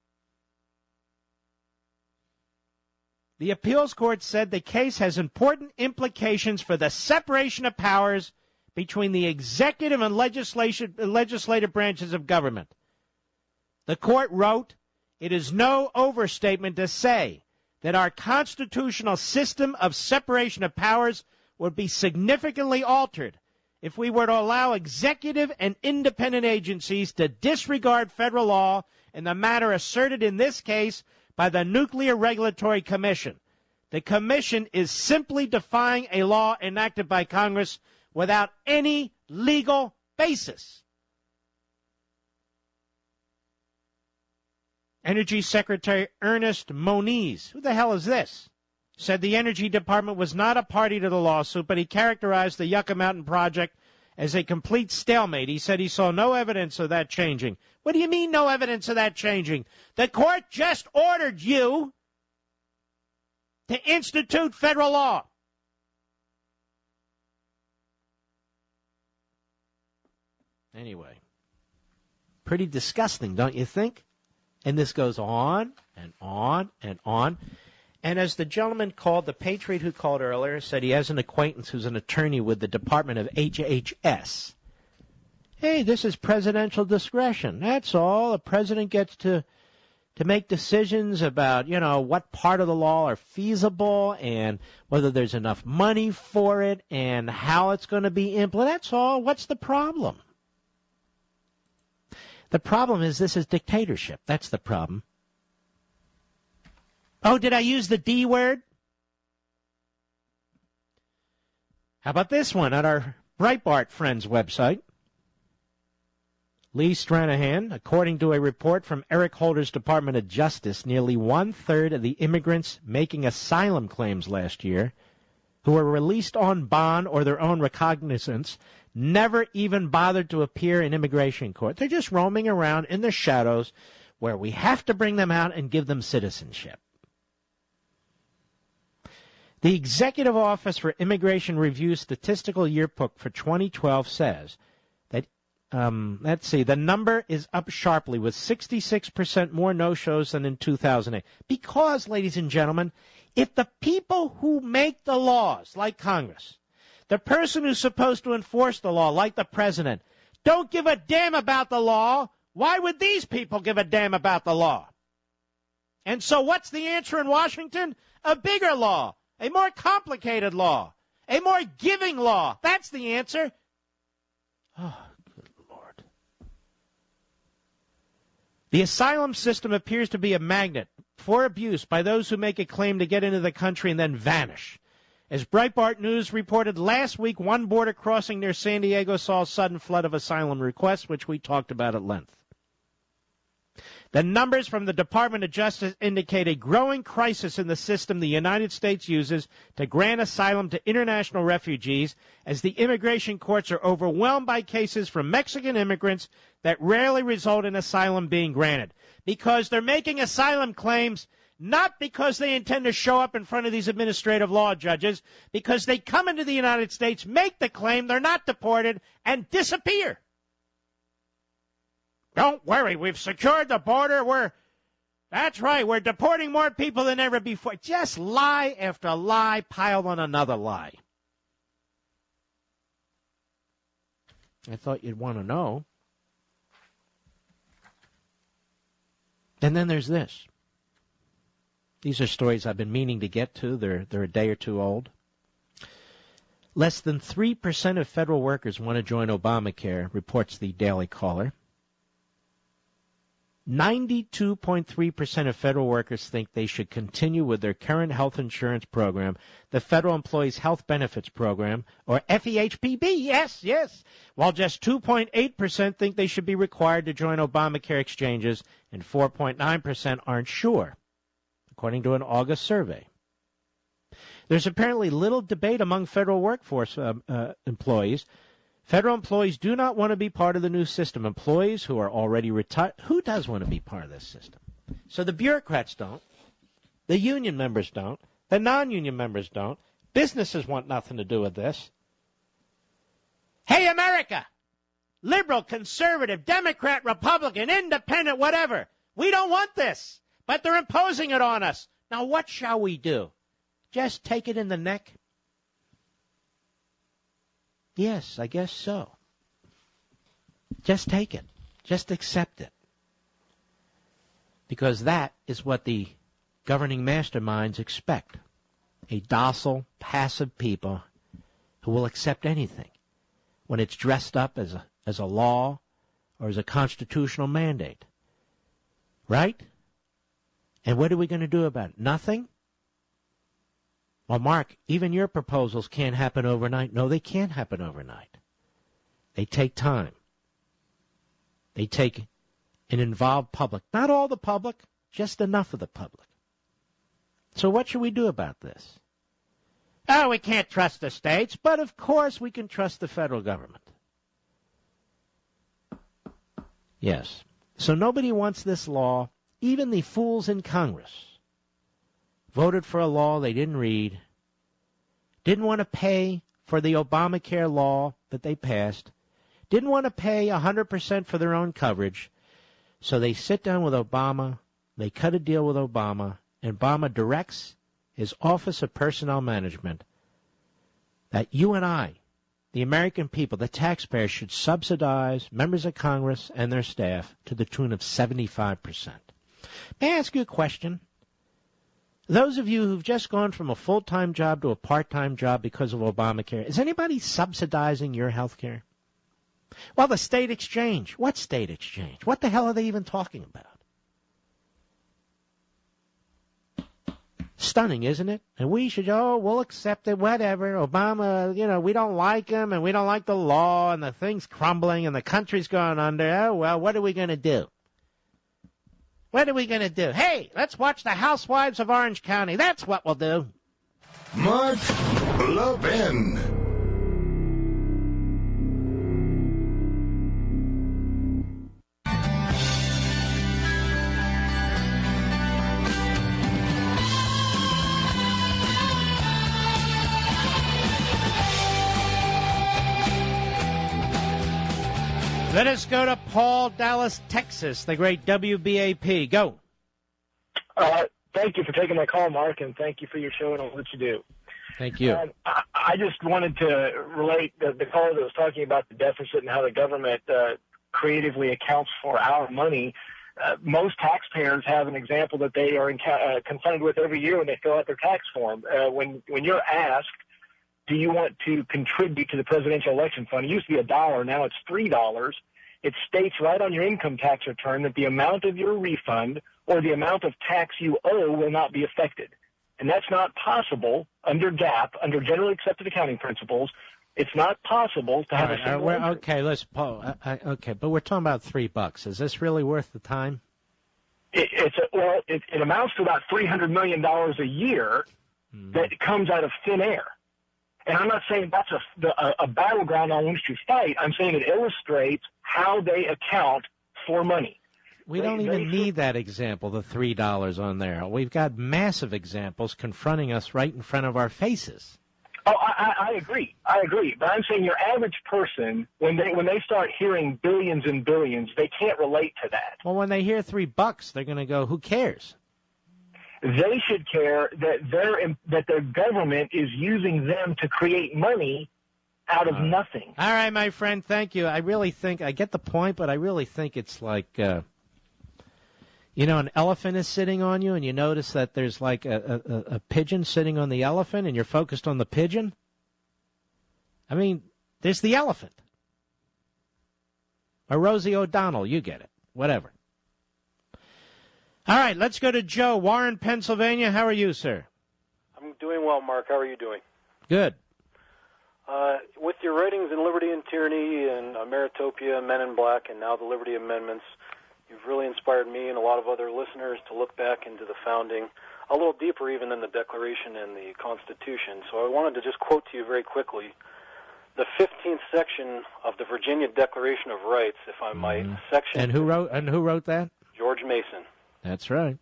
The appeals court said the case has important implications for the separation of powers between the executive and legislative branches of government. The court wrote, "It is no overstatement to say that our constitutional system of separation of powers would be significantly altered if we were to allow executive and independent agencies to disregard federal law in the manner asserted in this case by the Nuclear Regulatory Commission. The Commission is simply defying a law enacted by Congress without any legal basis." Energy Secretary Ernest Moniz, who the hell is this, said the Energy Department was not a party to the lawsuit, but he characterized the Yucca Mountain project as a complete stalemate. He said he saw no evidence of that changing. What do you mean no evidence of that changing? The court just ordered you to institute federal law. Anyway, pretty disgusting, don't you think? And this goes on and on and on. And as the gentleman called, the patriot who called earlier, said he has an acquaintance who's an attorney with the Department of HHS. Hey, this is presidential discretion. That's all. The president gets to make decisions about, you know, what part of the law are feasible and whether there's enough money for it and how it's going to be implemented. That's all. What's the problem? The problem is this is dictatorship. That's the problem. Oh, did I use the D word? How about this one at our Breitbart Friends website? Lee Stranahan, according to a report from Eric Holder's Department of Justice, nearly one-third of the immigrants making asylum claims last year who were released on bond or their own recognizance never even bothered to appear in immigration court. They're just roaming around in the shadows where we have to bring them out and give them citizenship. The Executive Office for Immigration Review Statistical Yearbook for 2012 says that, the number is up sharply with 66% more no-shows than in 2008. Because, ladies and gentlemen, if the people who make the laws, like Congress, the person who's supposed to enforce the law, like the president, don't give a damn about the law, why would these people give a damn about the law? And so what's the answer in Washington? A bigger law, a more complicated law, a more giving law. That's the answer. Oh, good Lord. The asylum system appears to be a magnet for abuse by those who make a claim to get into the country and then vanish. As Breitbart News reported last week, one border crossing near San Diego saw a sudden flood of asylum requests, which we talked about at length. The numbers from the Department of Justice indicate a growing crisis in the system the United States uses to grant asylum to international refugees, as the immigration courts are overwhelmed by cases from Mexican immigrants that rarely result in asylum being granted. Because they're making asylum claims not because they intend to show up in front of these administrative law judges, because they come into the United States, make the claim, they're not deported, and disappear. Don't worry, we've secured the border. That's right, we're deporting more people than ever before. Just lie after lie piled on another lie. I thought you'd want to know. And then there's this. These are stories I've been meaning to get to. They're a day or two old. Less than 3% of federal workers want to join Obamacare, reports the Daily Caller. 92.3% of federal workers think they should continue with their current health insurance program, the Federal Employees Health Benefits Program, or FEHPB, yes, while just 2.8% think they should be required to join Obamacare exchanges, and 4.9% aren't sure, according to an August survey. There's apparently little debate among federal workforce employees. Federal employees do not want to be part of the new system. Employees who are already retired, who does want to be part of this system? So the bureaucrats don't. The union members don't. The non-union members don't. Businesses want nothing to do with this. Hey, America! Liberal, conservative, Democrat, Republican, independent, whatever. We don't want this, but they're imposing it on us. Now what shall we do? Just take it in the neck? Yes, I guess so. Just take it. Just accept it. Because that is what the governing masterminds expect. A docile, passive people who will accept anything when it's dressed up as a law or as a constitutional mandate. Right? And what are we going to do about it? Nothing? Well, Mark, even your proposals can't happen overnight. No, they can't happen overnight. They take time. They take an involved public. Not all the public, just enough of the public. So what should we do about this? Oh, we can't trust the states, but of course we can trust the federal government. Yes. So nobody wants this law. Even the fools in Congress voted for a law they didn't read, didn't want to pay for the Obamacare law that they passed, didn't want to pay 100% for their own coverage, so they sit down with Obama, they cut a deal with Obama, and Obama directs his Office of Personnel Management that you and I, the American people, the taxpayers, should subsidize members of Congress and their staff to the tune of 75%. May I ask you a question? Those of you who've just gone from a full-time job to a part-time job because of Obamacare, is anybody subsidizing your health care? Well, the state exchange. What state exchange? What the hell are they even talking about? Stunning, isn't it? And we should, we'll accept it, whatever. Obama, we don't like him, and we don't like the law, and the thing's crumbling, and the country's going under. Oh, well, what are we going to do? What are we going to do? Hey, let's watch the Housewives of Orange County. That's what we'll do. Mark Levin. Let us go to Paul, Dallas, Texas, the great WBAP. Go. Thank you for taking my call, Mark, and thank you for your show and all that you do. Thank you. I just wanted to relate the caller that was talking about the deficit and how the government creatively accounts for our money. Most taxpayers have an example that they are confronted with every year when they fill out their tax form. When you're asked, do you want to contribute to the presidential election fund? It used to be $1, now it's $3. It states right on your income tax return that the amount of your refund or the amount of tax you owe will not be affected. And that's not possible under GAAP, under generally accepted accounting principles. It's not possible to have a single entry. Okay, let's, Paul. Okay, but we're talking about $3. Is this really worth the time? It amounts to about $300 million a year that comes out of thin air. And I'm not saying that's a battleground on which to fight. I'm saying it illustrates how they account for money. We don't even need that example, the $3 on there. We've got massive examples confronting us right in front of our faces. Oh, I agree. But I'm saying your average person, when they start hearing billions and billions, they can't relate to that. Well, when they hear $3, they're going to go, who cares? They should care that their government is using them to create money out of nothing. All right, my friend, thank you. I really think, I get the point, but I really think it's like, an elephant is sitting on you, and you notice that there's like a pigeon sitting on the elephant, and you're focused on the pigeon. I mean, there's the elephant. Or Rosie O'Donnell, you get it. Whatever. All right, let's go to Joe, Warren, Pennsylvania. How are you, sir? I'm doing well, Mark. How are you doing? Good. With your writings in Liberty and Tyranny and Meritopia, Men in Black, and now the Liberty Amendments, you've really inspired me and a lot of other listeners to look back into the founding a little deeper even than the Declaration and the Constitution. So I wanted to just quote to you very quickly the 15th section of the Virginia Declaration of Rights, if I might. Section. And who wrote that? George Mason. That's right.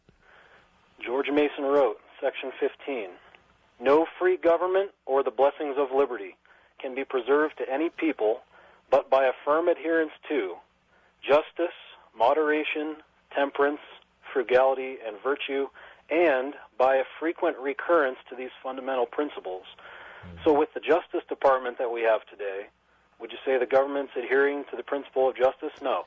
George Mason wrote, Section 15, no free government or the blessings of liberty can be preserved to any people but by a firm adherence to justice, moderation, temperance, frugality, and virtue, and by a frequent recurrence to these fundamental principles. So with the Justice Department that we have today, would you say the government's adhering to the principle of justice? No.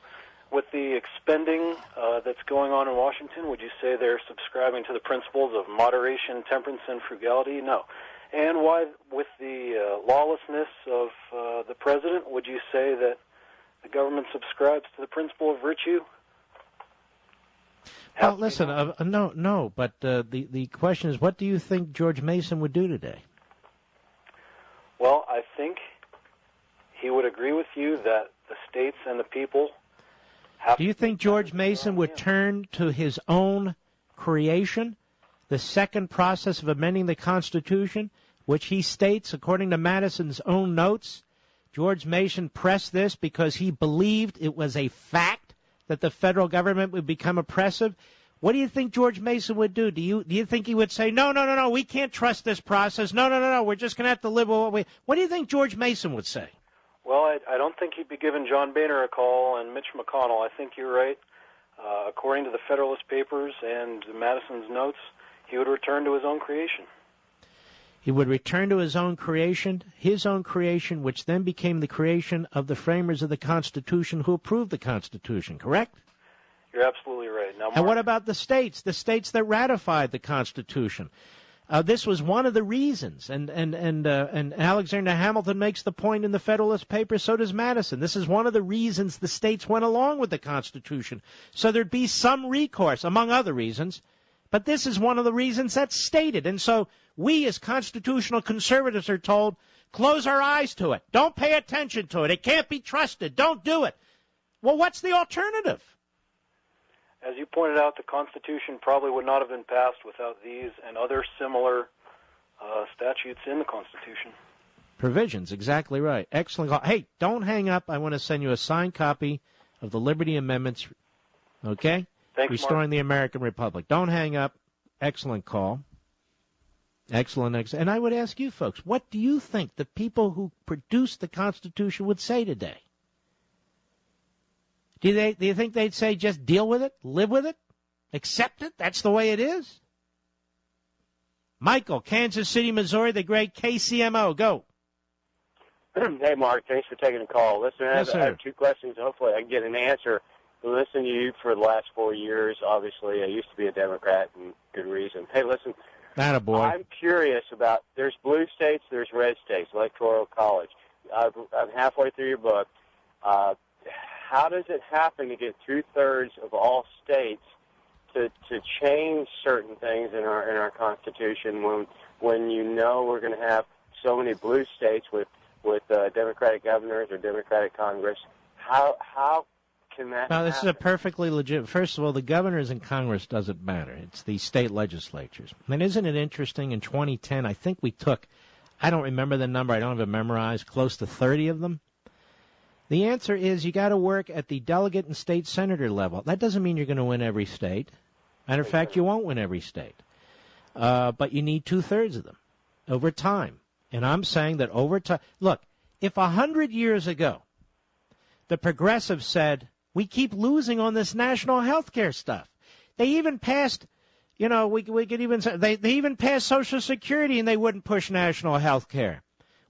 With the expending that's going on in Washington, would you say they're subscribing to the principles of moderation, temperance, and frugality? No. And why, with the lawlessness of the president, would you say that the government subscribes to the principle of virtue? Well, listen, no, but the question is, what do you think George Mason would do today? Well, I think he would agree with you that the states and the people have. Do you think George Mason would turn to his own creation, the second process of amending the Constitution, which he states, according to Madison's own notes, George Mason pressed this because he believed it was a fact that the federal government would become oppressive? What do you think George Mason would do? Do you think he would say, no, we can't trust this process. No, we're just going to have to live with what we... What do you think George Mason would say? Well, I don't think he'd be giving John Boehner a call and Mitch McConnell. I think you're right. According to the Federalist Papers and Madison's notes, he would return to his own creation. He would return to his own creation, which then became the creation of the framers of the Constitution who approved the Constitution, correct? You're absolutely right. Now, Mark, and what about the states that ratified the Constitution? This was one of the reasons, and Alexander Hamilton makes the point in the Federalist Papers, so does Madison. This is one of the reasons the states went along with the Constitution, so there'd be some recourse, among other reasons, but this is one of the reasons that's stated. And so we as constitutional conservatives are told, close our eyes to it. Don't pay attention to it. It can't be trusted. Don't do it. Well, what's the alternative? As you pointed out, the Constitution probably would not have been passed without these and other similar statutes in the Constitution. Provisions, exactly right. Excellent call. Hey, don't hang up. I want to send you a signed copy of the Liberty Amendments, okay? Thanks, Restoring Mark. the American Republic. Don't hang up. Excellent call. Excellent. And I would ask you folks, what do you think the people who produced the Constitution would say today? Do you think they'd say just deal with it, live with it, accept it? That's the way it is. Michael, Kansas City, Missouri, the great KCMO. Go. Hey, Mark. Thanks for taking the call. Listen, I have two questions. Hopefully I can get an answer. Listening to you for the last 4 years, obviously, I used to be a Democrat, and good reason. Hey, listen, Attaboy. I'm curious about, there's blue states, there's red states, electoral college. I'm halfway through your book. How does it happen to get two-thirds of all states to change certain things in our Constitution when you know we're going to have so many blue states with Democratic governors or Democratic Congress? How can that Now, this happen? is a perfectly legit. First of all, the governors and Congress doesn't matter. It's the state legislatures. And isn't it interesting? In 2010, I think we took, I don't remember the number, I don't have it memorized, close to 30 of them. The answer is you got to work at the delegate and state senator level. That doesn't mean you're going to win every state. Matter of fact, you won't win every state. But you need two-thirds of them over time. And I'm saying that over time. Look, if 100 years ago the progressives said, we keep losing on this national health care stuff. They even passed, we could even say, they even passed Social Security and they wouldn't push national health care,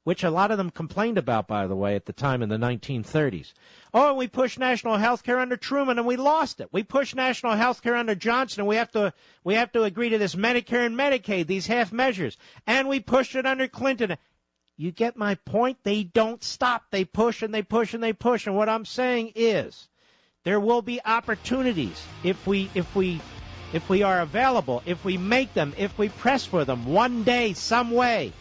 which a lot of them complained about, by the way, at the time in the 1930s. Oh, we pushed national health care under Truman and we lost it. We pushed national health care under Johnson and we have to agree to this Medicare and Medicaid, these half measures. And we pushed it under Clinton. You get my point? They don't stop. They push and they push and they push. And what I'm saying is there will be opportunities if we are available, if we make them, if we press for them one day, some way.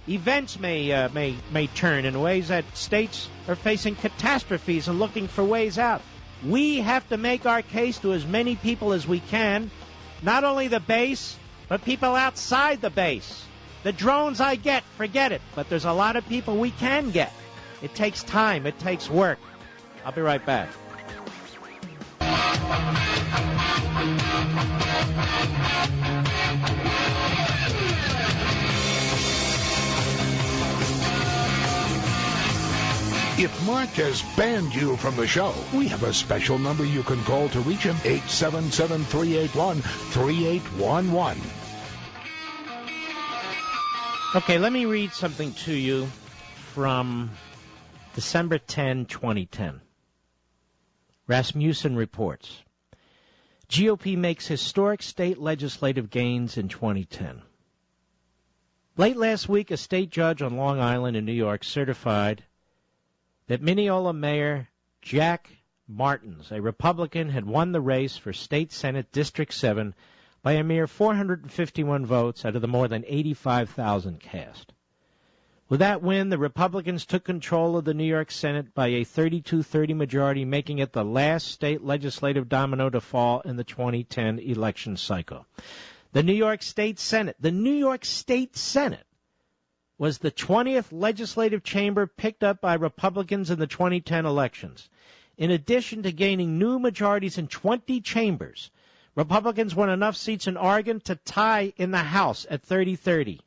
Events may turn in ways that states are facing catastrophes and looking for ways out. We have to make our case to as many people as we can, not only the base, but people outside the base. The drones I get, forget it, but there's a lot of people we can get. It takes time. It takes work. I'll be right back. If Mark has banned you from the show, we have a special number you can call to reach him, 877-381-3811. Okay, let me read something to you from December 10, 2010. Rasmussen reports, GOP makes historic state legislative gains in 2010. Late last week, a state judge on Long Island in New York certified that Mineola Mayor Jack Martins, a Republican, had won the race for State Senate District 7 by a mere 451 votes out of the more than 85,000 cast. With that win, the Republicans took control of the New York Senate by a 32-30 majority, making it the last state legislative domino to fall in the 2010 election cycle. The New York State Senate was the 20th legislative chamber picked up by Republicans in the 2010 elections. In addition to gaining new majorities in 20 chambers, Republicans won enough seats in Oregon to tie in the House at 30-30.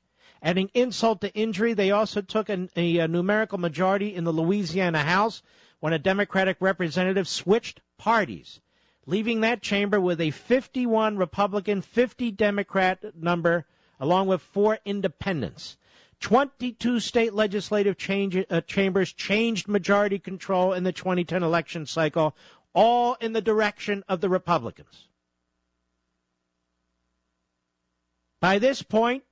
Adding insult to injury, they also took a numerical majority in the Louisiana House when a Democratic representative switched parties, leaving that chamber with a 51 Republican, 50 Democrat number, along with 4 independents. 22 state legislative chambers changed majority control in the 2010 election cycle, all in the direction of the Republicans. By this point,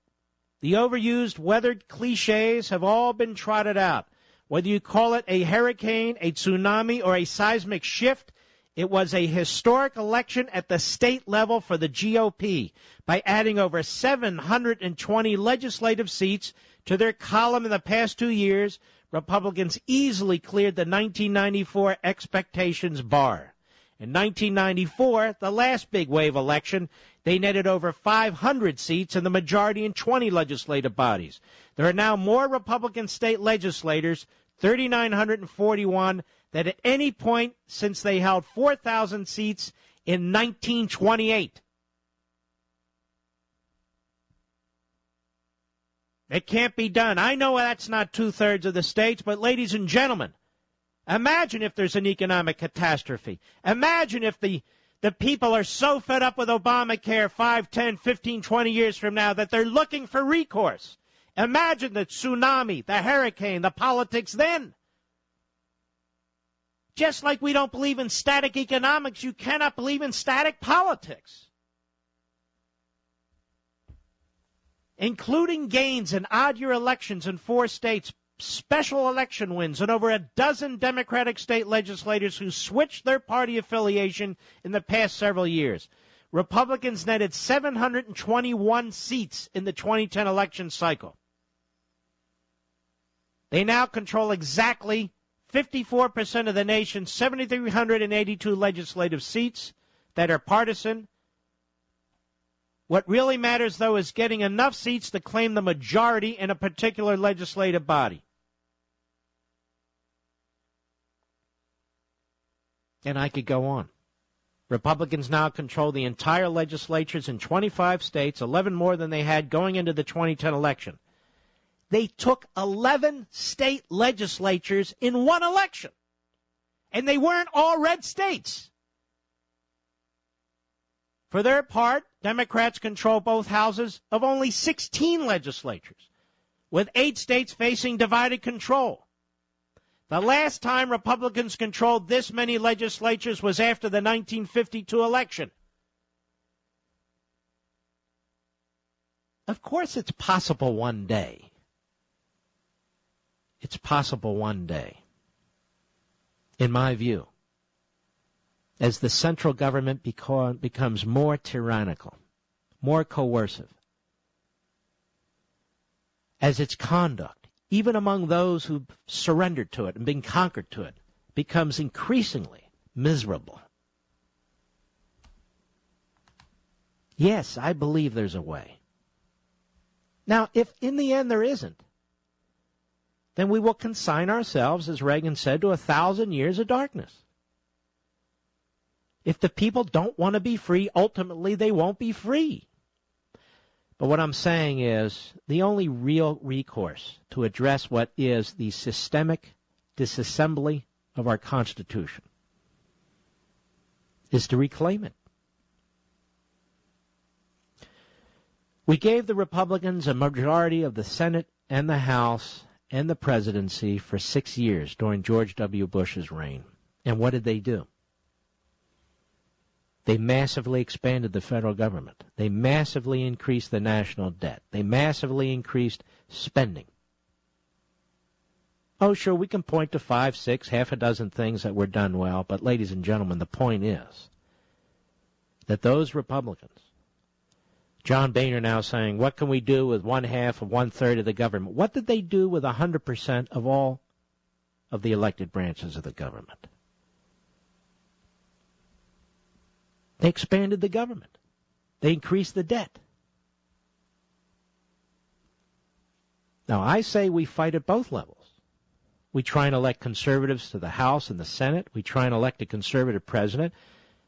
the overused, weathered cliches have all been trotted out. Whether you call it a hurricane, a tsunami, or a seismic shift, it was a historic election at the state level for the GOP by adding over 720 legislative seats to their column in the past 2 years. Republicans easily cleared the 1994 expectations bar. In 1994, the last big wave election, they netted over 500 seats and the majority in 20 legislative bodies. There are now more Republican state legislators, 3,941, than at any point since they held 4,000 seats in 1928. It can't be done. I know that's not two-thirds of the states, but ladies and gentlemen, Imagine if there's an economic catastrophe. Imagine if the people are so fed up with Obamacare 5, 10, 15, 20 years from now that they're looking for recourse. Imagine the tsunami, the hurricane, the politics then. Just like we don't believe in static economics, you cannot believe in static politics. Including gains in odd-year elections in 4 states, special election wins, and over a dozen Democratic state legislators who switched their party affiliation in the past several years. Republicans netted 721 seats in the 2010 election cycle. They now control exactly 54% of the nation's 7,382 legislative seats that are partisan. What really matters, though, is getting enough seats to claim the majority in a particular legislative body. And I could go on. Republicans now control the entire legislatures in 25 states, 11 more than they had going into the 2010 election. They took 11 state legislatures in one election. And they weren't all red states. For their part, Democrats control both houses of only 16 legislatures, with 8 states facing divided control. The last time Republicans controlled this many legislatures was after the 1952 election. Of course, it's possible one day. It's possible one day, in my view, as the central government becomes more tyrannical, more coercive, as its conduct, even among those who've surrendered to it and been conquered to it, becomes increasingly miserable. Yes, I believe there's a way. Now, if in the end there isn't, then we will consign ourselves, as Reagan said, to 1,000 years of darkness. If the people don't want to be free, ultimately they won't be free. But what I'm saying is the only real recourse to address what is the systemic disassembly of our Constitution is to reclaim it. We gave the Republicans a majority of the Senate and the House and the presidency for 6 years during George W. Bush's reign. And what did they do? They massively expanded the federal government. They massively increased the national debt. They massively increased spending. Oh, sure, we can point to 5, 6, half a dozen things that were done well, but ladies and gentlemen, the point is that those Republicans, John Boehner now saying, what can we do with 1/2 of 1/3 of the government? What did they do with 100% of all of the elected branches of the government? They expanded the government. They increased the debt. Now, I say we fight at both levels. We try and elect conservatives to the House and the Senate. We try and elect a conservative president,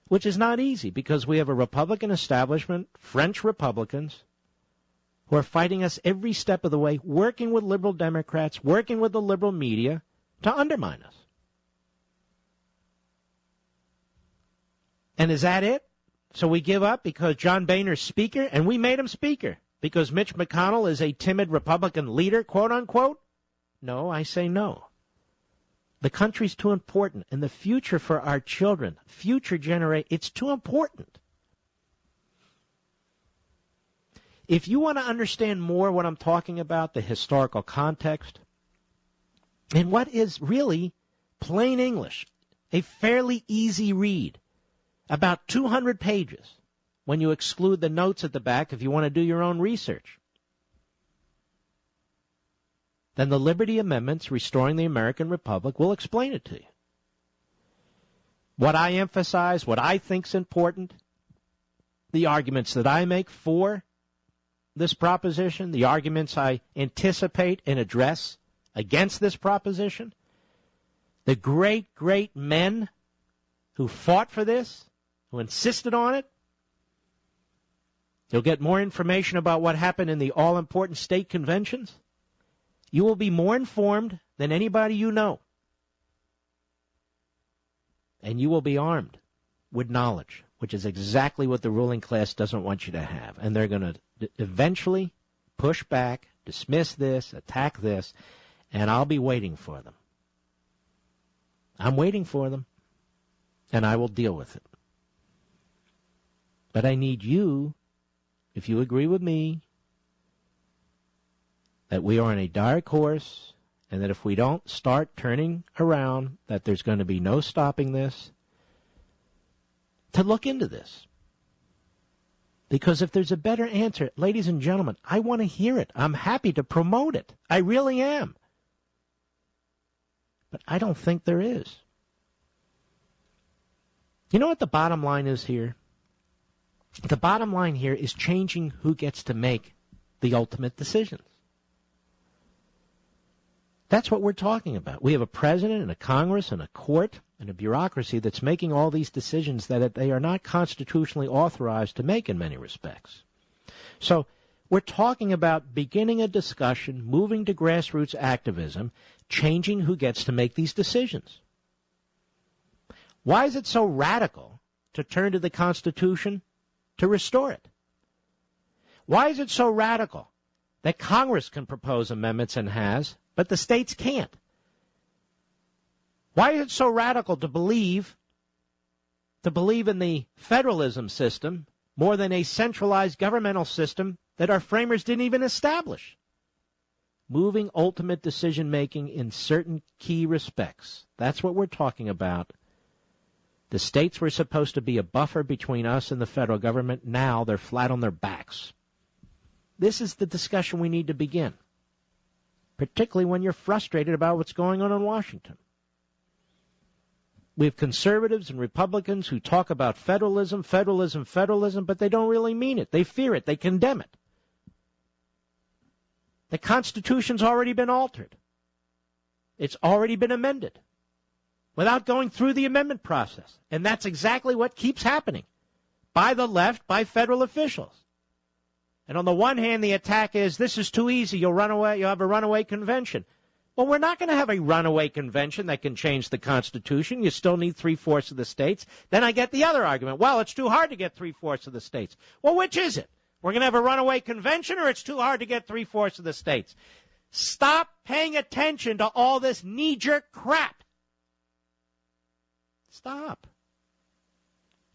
which is not easy because we have a Republican establishment, French Republicans, who are fighting us every step of the way, working with liberal Democrats, working with the liberal media to undermine us. And is that it? So we give up because John Boehner's speaker, and we made him speaker, because Mitch McConnell is a timid Republican leader, quote unquote? No, I say no. The country's too important, and the future for our children, future generation, it's too important. If you want to understand more what I'm talking about, the historical context, and what is really plain English, a fairly easy read, about 200 pages, when you exclude the notes at the back if you want to do your own research, then the Liberty Amendments Restoring the American Republic will explain it to you. What I emphasize, what I think is important, the arguments that I make for this proposition, the arguments I anticipate and address against this proposition, the great, great men who fought for this, who insisted on it. You'll get more information about what happened in the all-important state conventions. You will be more informed than anybody you know. and you will be armed with knowledge, which is exactly what the ruling class doesn't want you to have. And they're going to eventually push back, dismiss this, attack this, and I'll be waiting for them. I'm waiting for them, and I will deal with it. But I need you, if you agree with me, that we are on a dire course, and that if we don't start turning around, that there's going to be no stopping this, to look into this. Because if there's a better answer, ladies and gentlemen, I want to hear it. I'm happy to promote it. I really am. But I don't think there is. You know what the bottom line is here? The bottom line here is changing who gets to make the ultimate decisions. That's what we're talking about. We have a president and a Congress and a court and a bureaucracy that's making all these decisions that they are not constitutionally authorized to make in many respects. So we're talking about beginning a discussion, moving to grassroots activism, changing who gets to make these decisions. Why is it so radical to turn to the Constitution to restore it? Why is it so radical that Congress can propose amendments and has, but the states can't? Why is it so radical to believe in the federalism system more than a centralized governmental system that our framers didn't even establish? Moving ultimate decision-making in certain key respects. That's what we're talking about. The states were supposed to be a buffer between us and the federal government. Now they're flat on their backs. This is the discussion we need to begin, particularly when you're frustrated about what's going on in Washington. We have conservatives and Republicans who talk about federalism, but they don't really mean it. They fear it. They condemn it. The Constitution's already been altered. It's already been amended without going through the amendment process. And that's exactly what keeps happening by the left, by federal officials. And on the one hand, the attack is, this is too easy, you'll run away, you'll have a runaway convention. Well, we're not going to have a runaway convention that can change the Constitution. You still need 3/4 of the states. Then I get the other argument. Well, it's too hard to get 3/4 of the states. Well, which is it? We're going to have a runaway convention, or it's too hard to get 3/4 of the states? Stop paying attention to all this knee-jerk crap. Stop.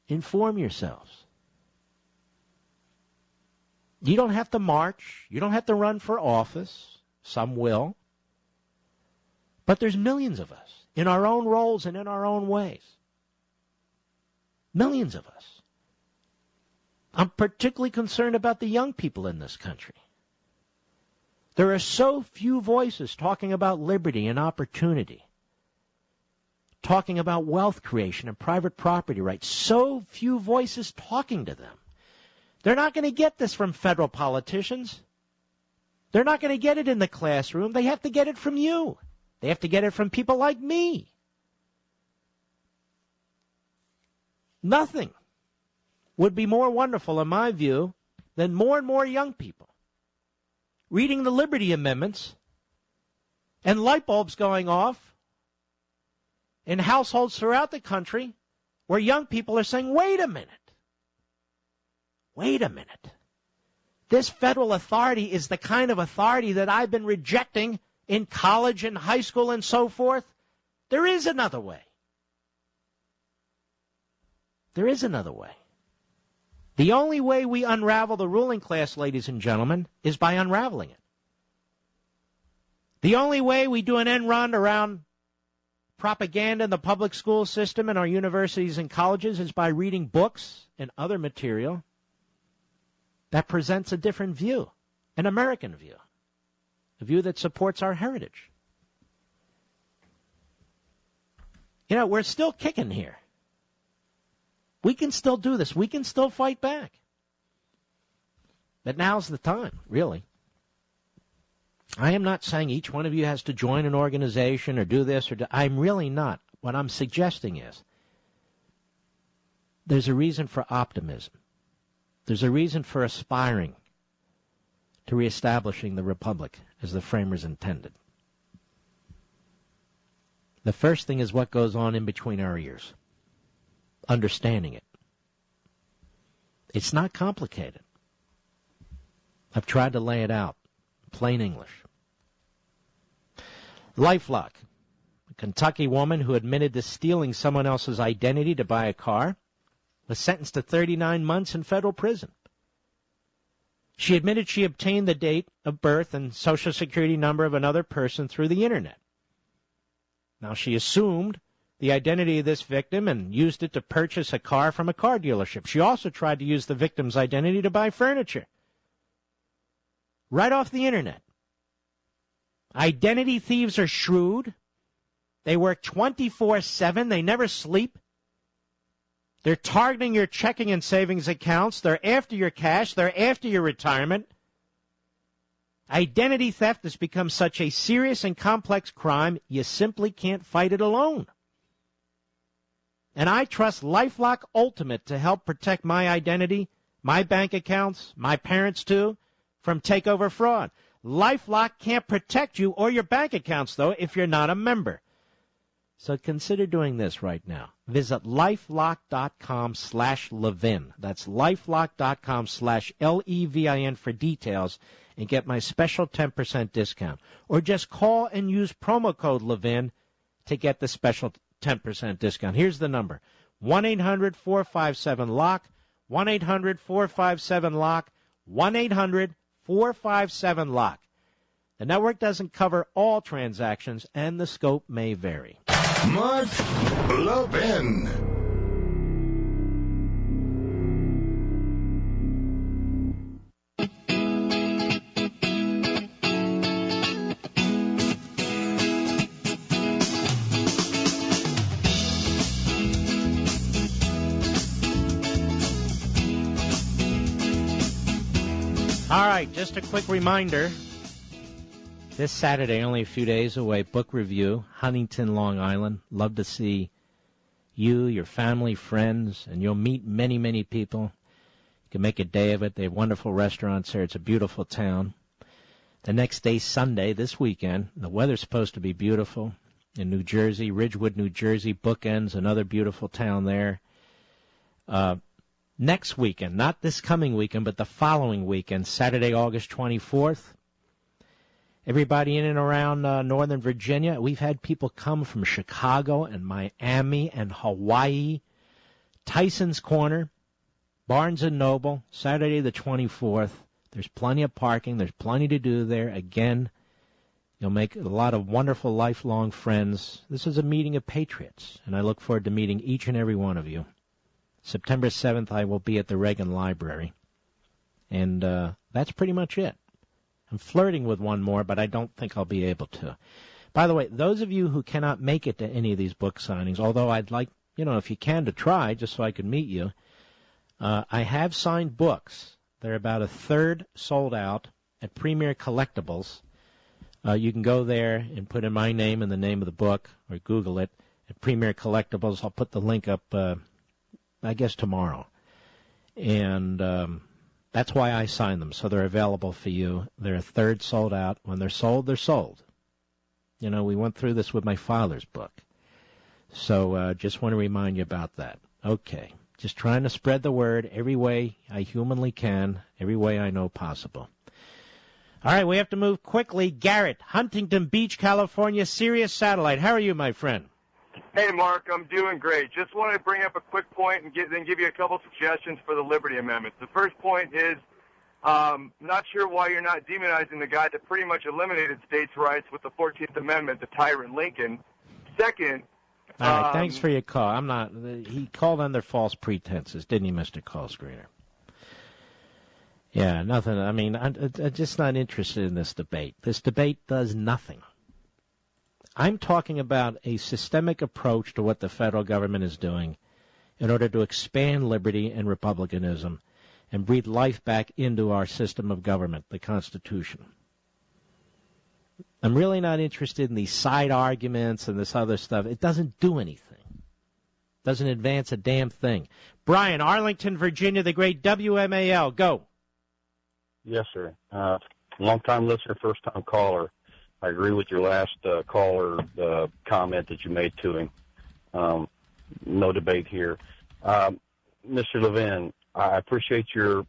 Inform yourselves. You don't have to march. You don't have to run for office. Some will. But there's millions of us in our own roles and in our own ways. Millions of us. I'm particularly concerned about the young people in this country. There are so few voices talking about liberty and opportunity, talking about wealth creation and private property rights. So few voices talking to them. They're not going to get this from federal politicians. They're not going to get it in the classroom. They have to get it from you. They have to get it from people like me. Nothing would be more wonderful, in my view, than more and more young people reading the Liberty Amendments and light bulbs going off in households throughout the country where young people are saying, wait a minute. Wait a minute. This federal authority is the kind of authority that I've been rejecting in college and high school and so forth. There is another way. There is another way. The only way we unravel the ruling class, ladies and gentlemen, is by unraveling it. The only way we do an end run around propaganda in the public school system and our universities and colleges is by reading books and other material that presents a different view, an American view, a view that supports our heritage. You know, we're still kicking here. We can still do this. We can still fight back. But now's the time, really. I am not saying each one of you has to join an organization or do this or do. I'm really not. What I'm suggesting is there's a reason for optimism. There's a reason for aspiring to reestablishing the republic as the framers intended. The first thing is what goes on in between our ears. understanding it. It's not complicated. I've tried to lay it out, plain English. LifeLock, a Kentucky woman who admitted to stealing someone else's identity to buy a car, was sentenced to 39 months in federal prison. She admitted she obtained the date of birth and Social Security number of another person through the Internet. Now, she assumed the identity of this victim and used it to purchase a car from a car dealership. She also tried to use the victim's identity to buy furniture. Right off the Internet. Identity thieves are shrewd. They work 24/7. They never sleep. They're targeting your checking and savings accounts. They're after your cash. They're after your retirement. Identity theft has become such a serious and complex crime, you simply can't fight it alone. And I trust LifeLock Ultimate to help protect my identity, my bank accounts, my parents too, from takeover fraud. LifeLock can't protect you or your bank accounts, though, if you're not a member. So consider doing this right now. Visit lifelock.com/Levin. That's lifelock.com/LEVIN for details and get my special 10% discount. Or just call and use promo code Levin to get the special 10% discount. Here's the number. 1-800-457-LOCK, 1-800-457-LOCK, 1-800-457-LOCK. The network doesn't cover all transactions, and the scope may vary. Mark Levin. All right, just a quick reminder. This Saturday, only a few days away, book review, Huntington, Long Island. Love to see you, your family, friends, and you'll meet many, many people. You can make a day of it. They have wonderful restaurants there. It's a beautiful town. The next day, Sunday, this weekend, the weather's supposed to be beautiful in New Jersey, Ridgewood, New Jersey, Bookends, another beautiful town there. Next weekend, not this coming weekend, but the following weekend, Saturday, August 24th. Everybody in and around Northern Virginia, we've had people come from Chicago and Miami and Hawaii. Tyson's Corner, Barnes & Noble, Saturday the 24th. There's plenty of parking. There's plenty to do there. Again, you'll make a lot of wonderful lifelong friends. This is a meeting of patriots, and I look forward to meeting each and every one of you. September 7th, I will be at the Reagan Library. And that's pretty much it. I'm flirting with one more, but I don't think I'll be able to. By the way, those of you who cannot make it to any of these book signings, although I'd like, if you can, to try, just so I can meet you, I have signed books. They're about a third sold out at Premier Collectibles. You can go there and put in my name and the name of the book, or Google it, at Premier Collectibles. I'll put the link up, I guess, tomorrow. And that's why I signed them, so they're available for you. They're a third sold out. When they're sold, they're sold. We went through this with my father's book. So just want to remind you about that. Okay. Just trying to spread the word every way I humanly can, every way I know possible. All right, we have to move quickly. Garrett, Huntington Beach, California, Sirius Satellite. How are you, my friend? Hey, Mark, I'm doing great. Just wanted to bring up a quick point and then give you a couple suggestions for the Liberty Amendment. The first point is, not sure why you're not demonizing the guy that pretty much eliminated states' rights with the 14th Amendment, the tyrant Lincoln. Second... All right, thanks for your call. He called under false pretenses, didn't he, Mr. Call Screener? Yeah, nothing. I'm just not interested in this debate. This debate does nothing. I'm talking about a systemic approach to what the federal government is doing in order to expand liberty and republicanism and breathe life back into our system of government, the Constitution. I'm really not interested in these side arguments and this other stuff. It doesn't do anything. It doesn't advance a damn thing. Brian, Arlington, Virginia, the great WMAL. Go. Yes, sir. Long-time listener, first-time caller. I agree with your last caller, the comment that you made to him. No debate here. Mr. Levin, I appreciate your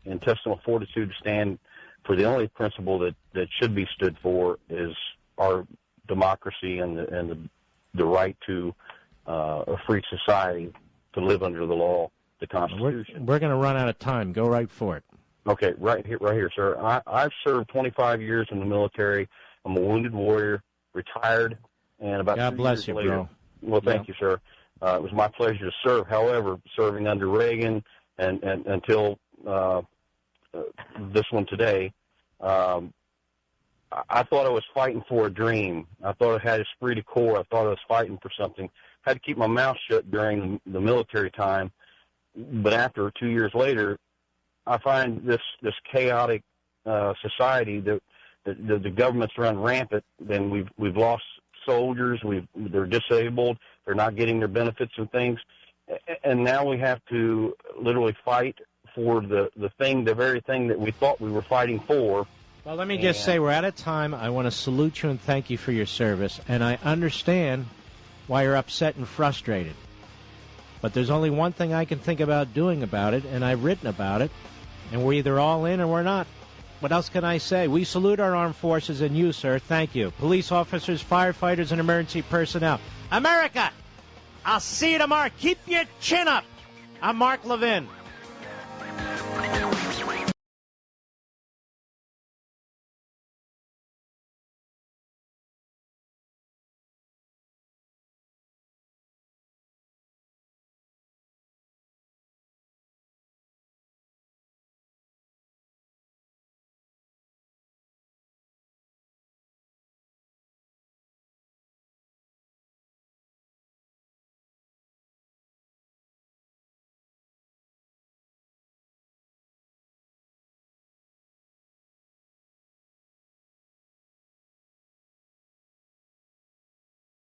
intestinal fortitude to stand for the only principle that should be stood for is our democracy and the right to a free society to live under the law, the Constitution. We're going to run out of time. Go right for it. Okay, right here, sir. I've served 25 years in the military. I'm a wounded warrior, retired, and about God 2 bless years you, later, bro. Well, thank you, sir. It was my pleasure to serve. However, serving under Reagan and until this one today, I thought I was fighting for a dream. I thought I had esprit de corps. I thought I was fighting for something. I had to keep my mouth shut during the military time. But after 2 years later, I find this chaotic society that the government's run rampant. Then we've lost soldiers. They're disabled. They're not getting their benefits and things. And now we have to literally fight for the very thing that we thought we were fighting for. Well, let me just say we're out of time. I want to salute you and thank you for your service. And I understand why you're upset and frustrated. But there's only one thing I can think about doing about it, and I've written about it. And we're either all in or we're not. What else can I say? We salute our armed forces and you, sir. Thank you. Police officers, firefighters, and emergency personnel. America! I'll see you tomorrow. Keep your chin up. I'm Mark Levin.